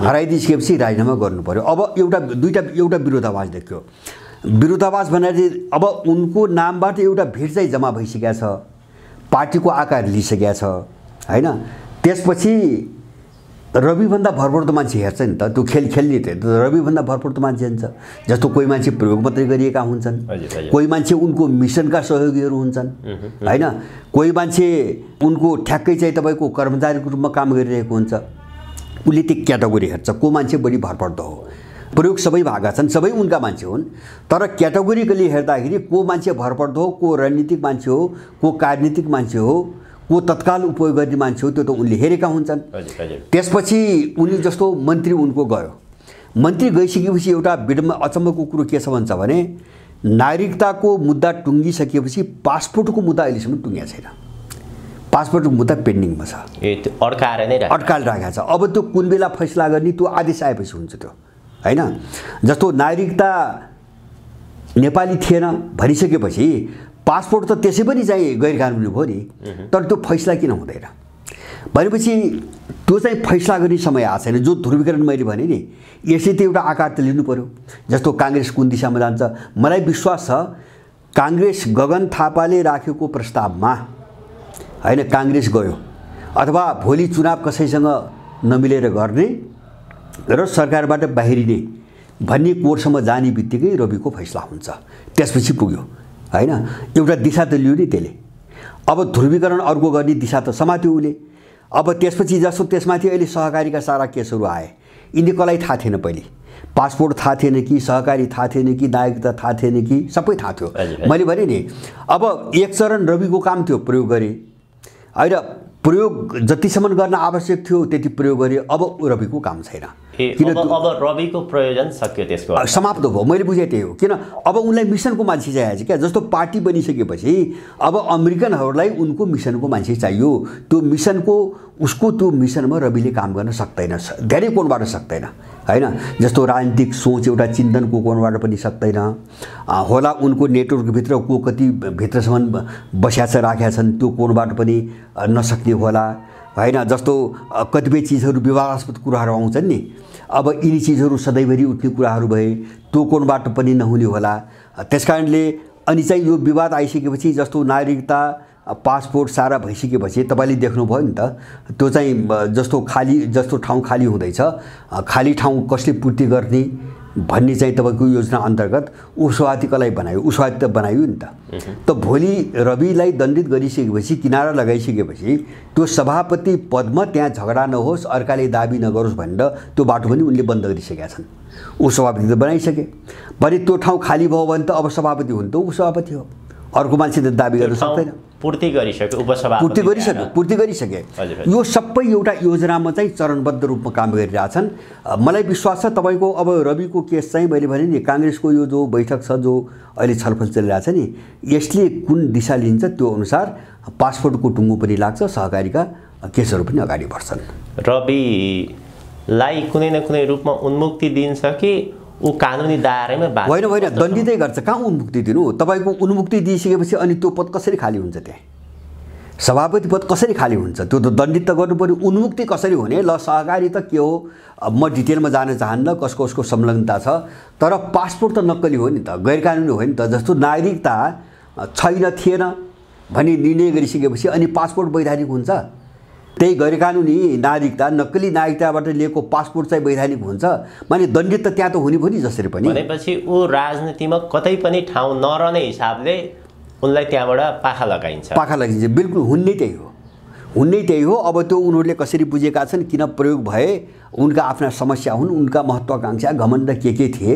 हराइदिइसकेपछि राजीनामा गर्नु पर्यो। अब एउटा विरोधाभास देखियो। विरोधाभास भनेर अब उनको नामबाट एउटा भिड चाहिँ जम्मा भइसकेको छ, पार्टीको आकार लिइसकेको छ हैन। त्यसपछि रविभन्दा भरपर्दो मान्छे हेर्छ नि त, त्यो खेल खेल्ने त रविभन्दा भरपर्दो मान्छे हुन्छ। जस्तो कोही मान्छे प्रयोग मात्रै गरिएका हुन्छन्, कोही मान्छे उनको मिसनका सहयोगीहरू हुन्छन् हैन, कोही मान्छे उनको ठ्याक्कै चाहिँ तपाईँको कर्मचारीको रूपमा काम गरिरहेको हुन्छ। उसले त्यो क्याटेगोरी हेर्छ, को मान्छे बढी भरपर्दो हो। प्रयोग सबै भागा छन्, सबै उनका मान्छे हुन्, तर क्याटेगोरिकली हेर्दाखेरि को मान्छे भरपर्दो हो, को रणनीतिक मान्छे हो, को कार्यनीतिक मान्छे हो, को तत्काल उपयोग गर्ने मान्छे हो, त्यो त उनले हेरेका हुन्छन्। त्यसपछि उनी जस्तो मन्त्री उनको गयो, मन्त्री गइसकेपछि एउटा विडम्ब अचम्मको कुरो के छ भन्छ भने नागरिकताको मुद्दा टुङ्गिसकेपछि पासपोर्टको मुद्दा अहिलेसम्म टुङ्गिएको छैन। पासपोर्टको मुद्दा पेन्डिङमा छ, अड्काएर राखेको छ। अब त्यो कुन बेला फैसला गर्ने त्यो आदेश आएपछि हुन्छ त्यो हैन। जस्तो नागरिकता नेपाली थिएन भनिसकेपछि पासपोर्ट त त्यसै पनि चाहिँ गैर कानुनी भयो नि, तर त्यो फैसला किन हुँदैन भनेपछि त्यो चाहिँ फैसला गर्ने समय आएको छैन। जो ध्रुवीकरण मैले भने नि यसले त एउटा आकार त लिनु पर्यो। जस्तो काङ्ग्रेस कुन दिशामा जान्छ, मलाई विश्वास छ काङ्ग्रेस गगन थापाले राखेको प्रस्तावमा हैन काङ्ग्रेस गयो, अथवा भोलि चुनाव कसैसँग नमिलेर गर्ने र सरकारबाट बाहिरिने भन्ने कोर्समा जाने बित्तिकै रविको फैसला हुन्छ। त्यसपछि पुग्यो हैन, एउटा दिशा त लियो नि त्यसले। अब ध्रुवीकरण अर्को गर्ने दिशा त समात्यो उसले। अब त्यसपछि जस्तो त्यसमाथि अहिले सहकारीका सारा केसहरू आए, यिनी कसलाई थाहा थिएन, पहिले पासपोर्ट थाहा थिएन कि, सहकारी थाहा थिएन कि, नागरिकता थाहा थिएन कि, सबै थाहा थियो। मैले भने नि अब एक चरण रविको काम थियो, प्रयोग गरे होइन, प्रयोग जतिसम्म गर्न आवश्यक थियो त्यति प्रयोग गरे। अब रविको काम छैन। अब रविको प्रयोजन सक्यो त्यसको समाप्त भयो। मैले बुझेँ त्यही हो, किन अब उनलाई मिसनको मान्छे चाहिएको छ क्या। जस्तो पार्टी बनिसकेपछि अब अमेरिकनहरूलाई उनको मिसनको मान्छे चाहियो। त्यो मिसनको उसको त्यो मिसनमा रविले काम गर्न सक्दैन, धेरै कोणबाट सक्दैन हैन। जस्तो राजनीतिक सोच एउटा चिन्तनको कोणबाट पनि सक्दैन होला, उनको नेटवर्कभित्र को कति भित्रसम्म बस्या छ राखेका छन् त्यो कोणबाट पनि नसक्ने होला हैन। जस्तो कतिपय चिजहरू विवादास्पद कुराहरू आउँछन् नि, अब यिनी चिजहरू सधैँभरि उठ्ने कुराहरू भए त्यो कोणबाट पनि नहुने होला। त्यसकारणले अनि चाहिँ यो विवाद आइसकेपछि जस्तो नागरिकता पासपोर्ट सारा भइसकेपछि तपाईँले देख्नुभयो नि त, त्यो चाहिँ जस्तो ठाउँ खाली हुँदैछ, खाली ठाउँ कसले पूर्ति गर्ने भन्ने चाहिँ तपाईँको योजना अन्तर्गत उपसभापति कसलाई बनायो, उपसभापति त बनायो नि त। भोलि रविलाई दण्डित गरिसकेपछि, किनारा लगाइसकेपछि त्यो सभापति पदमा त्यहाँ झगडा नहोस्, अर्काले दाबी नगरोस् भनेर त्यो बाटो पनि उनले बन्द गरिसकेका छन्। उपसभापति त बनाइसके, भने त्यो ठाउँ खाली भयो भने त अब सभापति हुन् त उपसभापति हो, अर्को मान्छे त दाबी गर्न सक्दैन। पूर्ति गरिसके। यो सबै एउटा योजनामा चाहिँ चरणबद्ध रूपमा काम गरिरहेछन्। मलाई विश्वास छ तपाईँको अब रविको केस चाहिँ मैले भने नि काङ्ग्रेसको यो जो बैठक छ, जो अहिले छलफल चलिरहेछ नि, यसले कुन दिशा लिन्छ त्यो अनुसार पासपोर्टको टुङ्गो पनि लाग्छ, सहकारीका केसहरू पनि अगाडि बढ्छन्। रविलाई कुनै न कुनै रूपमा उन्मुक्ति दिन्छ कि ऊ कानुनी दायरामै होइन दण्डितै गर्छ। कहाँ उन्मुक्ति दिनु? तपाईँको उन्मुक्ति दिइसकेपछि अनि त्यो पद कसरी खाली हुन्छ? त्यहाँ सभापति पद कसरी खाली हुन्छ? त्यो त दण्डित त गर्नु पर्यो। उन्मुक्ति कसरी हुने? ल सहकारी त के हो, अब म डिटेलमा जान चाहन्न कसको उसको संलग्नता छ, तर पासपोर्ट त नक्कली हो नि त, गैरकानुनी हो नि त। जस्तो नागरिकता छैन थिएन भनी निर्णय गरिसकेपछि अनि पासपोर्ट वैधानिक हुन्छ? त्यही गैरकानुनी नागरिकता, नक्कली नागरिकताबाट लिएको पासपोर्ट चाहिँ वैधानिक हुन्छ? माने दण्डित त त्यहाँ त हुने पनि जसरी पनि। भनेपछि ऊ राजनीतिमा कतै पनि ठाउँ नरहने हिसाबले उनलाई त्यहाँबाट पाखा लगाइन्छ। बिल्कुल हुन्नै त्यही हो। अब त्यो उनीहरूले कसरी बुझेका छन्, किन प्रयोग भए, उनका आफ्ना समस्या हुन्, उनका महत्त्वाकांक्षा घमण्ड के थिए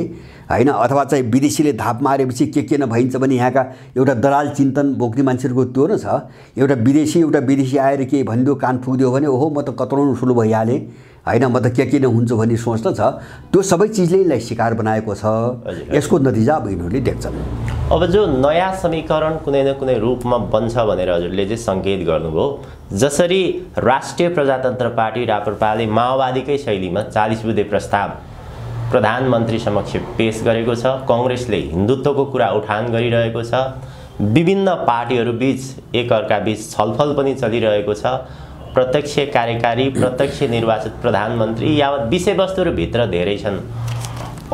हैन, अथवा चाहिँ विदेशीले धाप मारेपछि के नभइन्छ भने यहाँका एउटा दलाल चिन्तन बोक्ने मान्छेहरूको त्यो न छ। एउटा विदेशी आएर के भनिदियो, कान फुक्दियो भने ओहो म त कत्रो ठुलो भइहालेँ हैन, म त के नहुन्छ भन्ने सोच त छ। त्यो सबै चिजले यसलाई शिकार बनाएको छ। यसको नतिजा अब यिनीहरूले देख्छन्। अब जो नयाँ समीकरण कुनै न कुनै रूपमा बन्छ भनेर हजुरले चाहिँ सङ्केत गर्नुभयो, जसरी राष्ट्रिय प्रजातन्त्र पार्टी राप्रपाले माओवादीकै शैलीमा 40 बुँदे प्रस्ताव प्रधानमन्त्री समक्ष पेश गरेको छ, काङ्ग्रेसले हिन्दुत्वको कुरा उठान गरिरहेको छ, विभिन्न पार्टीहरू बीच एकअर्का बीच छलफल पनि चलिरहेको छ, प्रत्यक्ष कार्यकारी प्रत्यक्ष निर्वाचित प्रधानमन्त्री यावत विषयवस्तुहरू भित्र धेरै छन्।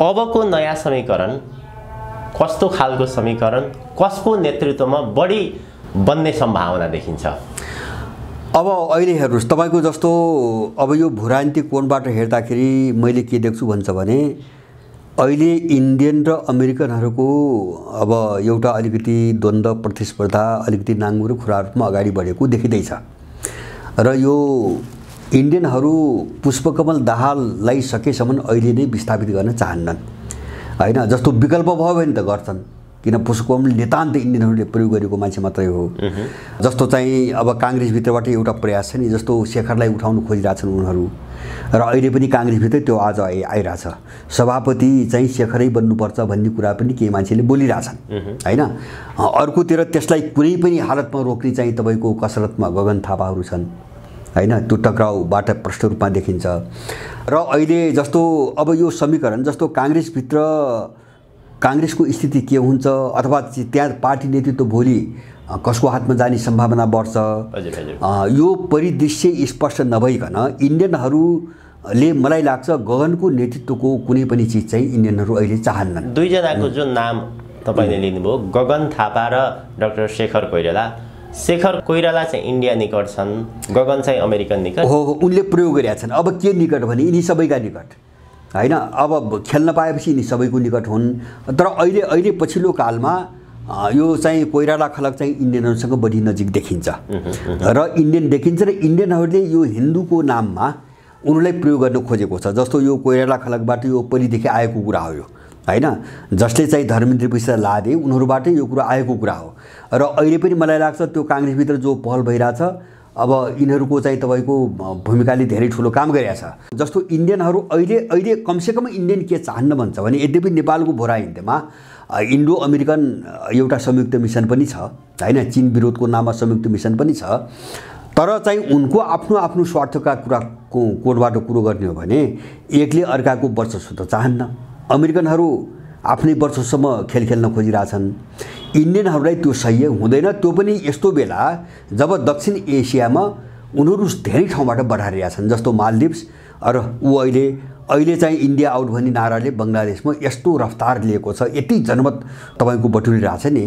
अबको नयाँ समीकरण कस्तो खालको समीकरण, कसको नेतृत्वमा बढी बन्ने सम्भावना देखिन्छ? अब अहिले हेर्नुहोस्, तपाईँको जस्तो अब यो भूराजनीतिक कोणबाट हेर्दाखेरि मैले के देख्छु भन्छ भने अहिले इन्डियन र अमेरिकनहरूको अब एउटा अलिकति द्वन्द्व प्रतिस्पर्धा अलिकति नाङ्गो र खुरा रूपमा अगाडि बढेको देखिँदैछ। र यो इन्डियनहरू पुष्पकमल दाहाललाई सकेसम्म अहिले नै विस्थापित गर्न चाहन्नन् हैन। जस्तो विकल्प भयो भने त गर्छन्, किन पुष्पकमल नितान्त इन्डियनहरूले प्रयोग गरेको मान्छे मात्रै हो। जस्तो चाहिँ अब काङ्ग्रेसभित्रबाट एउटा प्रयास छ नि, जस्तो शेखरलाई उठाउन खोजिरहेछन् उनीहरू, र अहिले पनि काङ्ग्रेसभित्र त्यो आज आइरहेछ। सभापति चाहिँ शेखरै बन्नुपर्छ भन्ने कुरा पनि केही मान्छेले बोलिरहेछन् हैन। अर्कोतिर त्यसलाई कुनै पनि हालतमा रोक्ने चाहिँ तपाईँको कसरतमा गगन थापाहरू छन् हैन, त्यो टक्राउबाट प्रष्ट रूपमा देखिन्छ। र अहिले जस्तो अब यो समीकरण जस्तो काङ्ग्रेसभित्र काङ्ग्रेसको स्थिति के हुन्छ, अथवा त्यहाँ पार्टी नेतृत्व भोलि कसको हातमा जाने सम्भावना बढ्छ, यो परिदृश्य स्पष्ट नभइकन इन्डियनहरूले मलाई लाग्छ गगनको नेतृत्वको कुनै पनि चिज चाहिँ इन्डियनहरू अहिले चाहन्नन्। दुईजनाको जुन नाम तपाईँले लिनुभयो, गगन थापा र डाक्टर शेखर कोइराला। शेखर कोइराला चाहिँ इन्डिया निकट छन्, गगन चाहिँ अमेरिकन निकट हो। उनले प्रयोग गरेका छन्। अब के निकट भने यिनी सबैका निकट हैन। अब खेल्न पाएपछि यिनी सबैको निकट हुन्। तर अहिले पछिल्लो कालमा यो चाहिँ कोइराला खलक चाहिँ इन्डियनहरूसँग बढी नजिक देखिन्छ र इन्डियन देखिन्छ, र इन्डियनहरूले यो हिन्दूको नाममा उनीहरूलाई प्रयोग गर्न खोजेको छ। जस्तो यो कोइराला खलकबाट यो पहिलेदेखि आएको कुरा हो यो हैन, जसले चाहिँ धर्मेन्द्र विश्व लादे उनीहरूबाटै यो कुरा आएको कुरा हो। र अहिले पनि मलाई लाग्छ त्यो काङ्ग्रेसभित्र जो पहल भइरहेछ अब यिनीहरूको चाहिँ तपाईँको भूमिकाले धेरै ठुलो काम गरेछ। जस्तो इन्डियनहरू अहिले कमसेकम इन्डियन के चाहन्न भन्छ भने यद्यपि नेपालको भोरा हिन्देमा इन्डो अमेरिकन एउटा संयुक्त मिसन पनि छ हैन, चीन विरोधको नाममा संयुक्त मिसन पनि छ, तर चाहिँ उनको आफ्नो स्वार्थका कुराको कोडबाट कुरो गर्ने हो भने एकले अर्काको वर्चस्व त चाहन्न। अमेरिकनहरू आफ्नै वर्चस्वसम्म खेल खेल्न खोजिरहेछन्, इन्डियनहरूलाई त्यो सही हुँदैन। त्यो पनि यस्तो बेला जब दक्षिण एसियामा उनीहरू धेरै ठाउँबाट बढाइरहेका छन्, जस्तो मालदिप्स र ऊ अहिले चाहिँ इन्डिया आउट भन्ने नाराले बङ्गलादेशमा यस्तो रफ्तार लिएको छ, यति जनमत तपाईँको बटुलिरहेछ नि।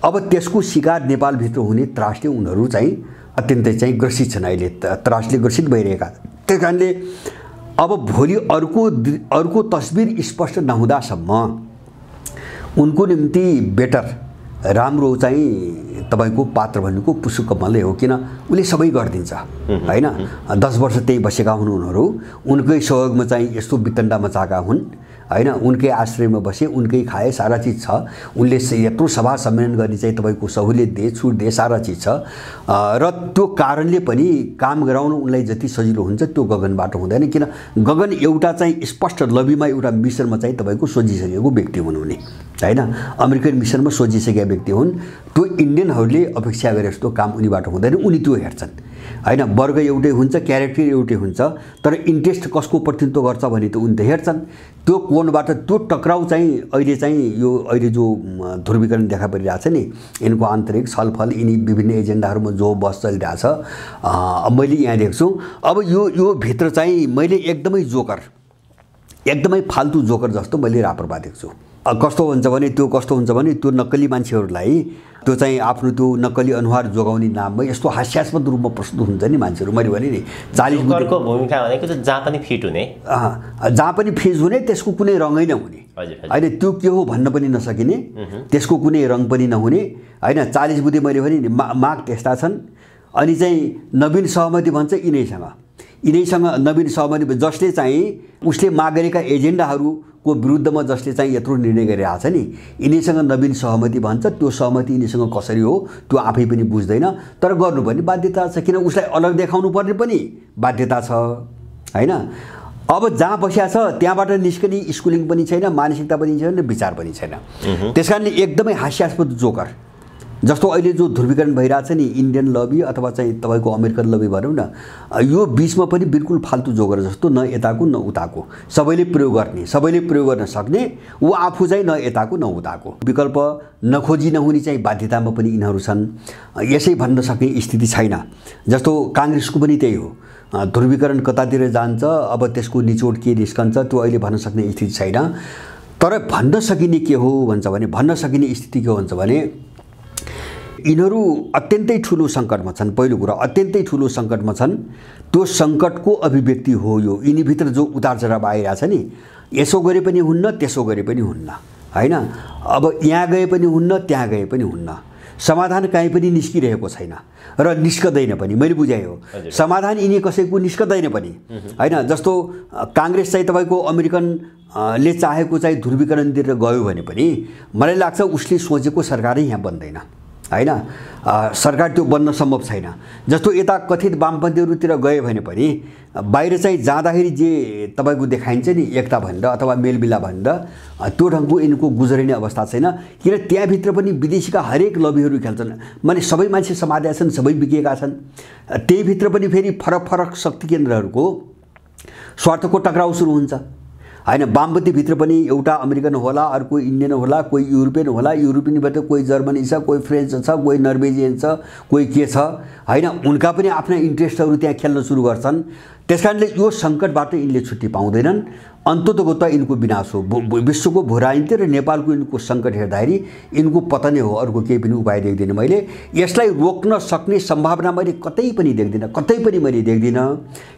अब त्यसको शिकार नेपालभित्र हुने त्रासले उनीहरू चाहिँ अत्यन्तै चाहिँ ग्रसित छन्, अहिले त्रासले ग्रसित भइरहेका। त्यस कारणले अब भोलि अर्को तस्बिर स्पष्ट नहुँदासम्म उनको निम्ति बेटर राम्रो चाहिँ तपाईँको पात्र भनेको पुसु कमलै हो, किन उसले सबै गरिदिन्छ हैन। 10 वर्ष त्यही बसेका हुन् उनीहरू, उनकै सहयोगमा चाहिँ यस्तो वितण्डा मचाएका हुन् हैन, उनकै आश्रयमा बसे, उनकै खाए, सारा चिज छ। उनले यत्रो सभा सम्मेलन गर्ने चाहिँ तपाईँको सहुलियत दिए, छुट दिए, सारा चिज छ र त्यो कारणले पनि काम गराउन उनलाई जति सजिलो हुन्छ त्यो गगनबाट हुँदैन, किन गगन एउटा चाहिँ स्पष्ट लबीमा एउटा मिसनमा चाहिँ तपाईँको सोझिसकेको व्यक्ति हुन् उनी हैन, अमेरिकन मिसनमा सोझिसकेका व्यक्ति हुन्। त्यो इन्डियनहरूले अपेक्षा गरे जस्तो काम उनीबाट हुँदैन, उनी त्यो हेर्छन् हैन। वर्ग एउटै हुन्छ, क्यारेक्टर एउटै हुन्छ, तर इन्ट्रेस्ट कसको प्रतिनिधित्व गर्छ भने त उनी त हेर्छन्। त्यो कोणबाट त्यो टक्राउ चाहिँ अहिले जो ध्रुवीकरण देखा परिरहेछ नि, यिनको आन्तरिक छलफल, यिनी विभिन्न एजेन्डाहरूमा जो बस चलिरहेछ, मैले यहाँ देख्छु। अब यो भित्र चाहिँ मैले एकदमै फाल्तु जोकर जस्तो मैले राप्रपा देख्छु। कस्तो हुन्छ भने त्यो नक्कली मान्छेहरूलाई त्यो चाहिँ आफ्नो त्यो नक्कली अनुहार जोगाउने नाममा यस्तो हास्यास्पद रूपमा प्रस्तुत हुन्छ नि मान्छेहरू। मैले भने नि 40 जोकरको भूमिका भनेको त जहाँ पनि फिट हुने, जहाँ पनि फिट हुने, त्यसको कुनै रङै नहुने हैन, त्यो के हो भन्न पनि नसकिने, त्यसको कुनै रङ पनि नहुने हैन। 40 बुधे मैले भने नि माग त्यस्ता छन्। अनि चाहिँ नवीन सहमति भन्छ यिनैसँग नवीन सहमति, जसले चाहिँ उसले माग गरेका एजेन्डाहरूको विरुद्धमा जसले चाहिँ यत्रो निर्णय गरिरहेको छ नि, यिनीसँग नवीन सहमति भन्छ। त्यो सहमति यिनीसँग कसरी हो त्यो आफै पनि बुझ्दैन, तर गर्नुपर्ने बाध्यता छ, किन उसलाई अलग देखाउनु पर्ने पनि बाध्यता छ हैन। अब जहाँ बसिया छ त्यहाँबाट निस्कने स्कुलिङ पनि छैन, मानसिकता पनि छैन, विचार पनि छैन। त्यसकारणले एकदमै हास्यास्पद जोकर जस्तो अहिले जो ध्रुवीकरण भइरहेछ नि, इन्डियन लबी अथवा चाहिँ तपाईँको अमेरिकन लबी भनौँ न, यो बिचमा पनि बिल्कुल फाल्तु जोकर जस्तो, न यताको न उताको, सबैले प्रयोग गर्न सक्ने, ऊ आफू चाहिँ न यताको न उताको, विकल्प नखोजी नहुने चाहिँ बाध्यतामा पनि यिनीहरू छन्। यसै भन्न सक्ने स्थिति छैन। जस्तो काङ्ग्रेसको पनि त्यही हो, ध्रुवीकरण कतातिर जान्छ, अब त्यसको निचोड के निस्कन्छ त्यो अहिले भन्न सक्ने स्थिति छैन। तर भन्न सकिने स्थिति के हुन्छ भने यिनीहरू अत्यन्तै ठुलो सङ्कटमा छन्। पहिलो कुरा अत्यन्तै ठुलो सङ्कटमा छन्, त्यो सङ्कटको अभिव्यक्ति हो यो। यिनीभित्र जो उतार चढाव आइरहेछ नि, यसो गरे पनि हुन्न, त्यसो गरे पनि हुन्न हैन। अब यहाँ गए पनि हुन्न, त्यहाँ गए पनि हुन्न, समाधान कहीँ पनि निस्किरहेको छैन र निस्कदैन पनि। मैले बुझाएँ हो, समाधान यिनी कसैको निस्कदैन पनि हैन। जस्तो काङ्ग्रेस चाहिँ तपाईँको अमेरिकनले चाहेको चाहिँ ध्रुवीकरणतिर गयो भने पनि मलाई लाग्छ उसले सोचेको सरकारै यहाँ बन्दैन हैन, सरकार त्यो बन्न सम्भव छैन। जस्तो यता कथित वामपन्थीहरूतिर गयो भने पनि बाहिर चाहिँ जाँदाखेरि जे तपाईँको देखाइन्छ नि एकता भनेर अथवा मेलमिलाप भनेर, त्यो ढङ्गको यिनको गुज्रिने अवस्था छैन, किन त्यहाँभित्र पनि विदेशीका हरेक लबीहरू खेल्छन्। माने सबै मान्छे समातेका छन्, सबै बिकेका छन्। त्यहीभित्र पनि फेरि फरक फरक शक्ति केन्द्रहरूको स्वार्थको टक्राउ सुरु हुन्छ हैन। वामपन्थीभित्र पनि एउटा अमेरिकन होला, अर्को इन्डियन होला, कोही युरोपियन होला, युरोपियनबाट कोही जर्मनी छ, कोही फ्रेन्च छ, कोही नर्वेजियन छ, कोही के छ हैन। उनका पनि आफ्ना इन्ट्रेस्टहरू त्यहाँ खेल्न सुरु गर्छन्। त्यसकारणले यो सङ्कटबाट यिनले छुट्टी पाउँदैनन्। अन्ततोगत यिनको विनाश हो। विश्वको भू राजनीति र नेपालको यिनको सङ्कट हेर्दाखेरि यिनको पतनै हो, अर्को केही पनि उपाय देख्दिनँ मैले। यसलाई रोक्न सक्ने सम्भावना मैले कतै पनि देख्दिनँ,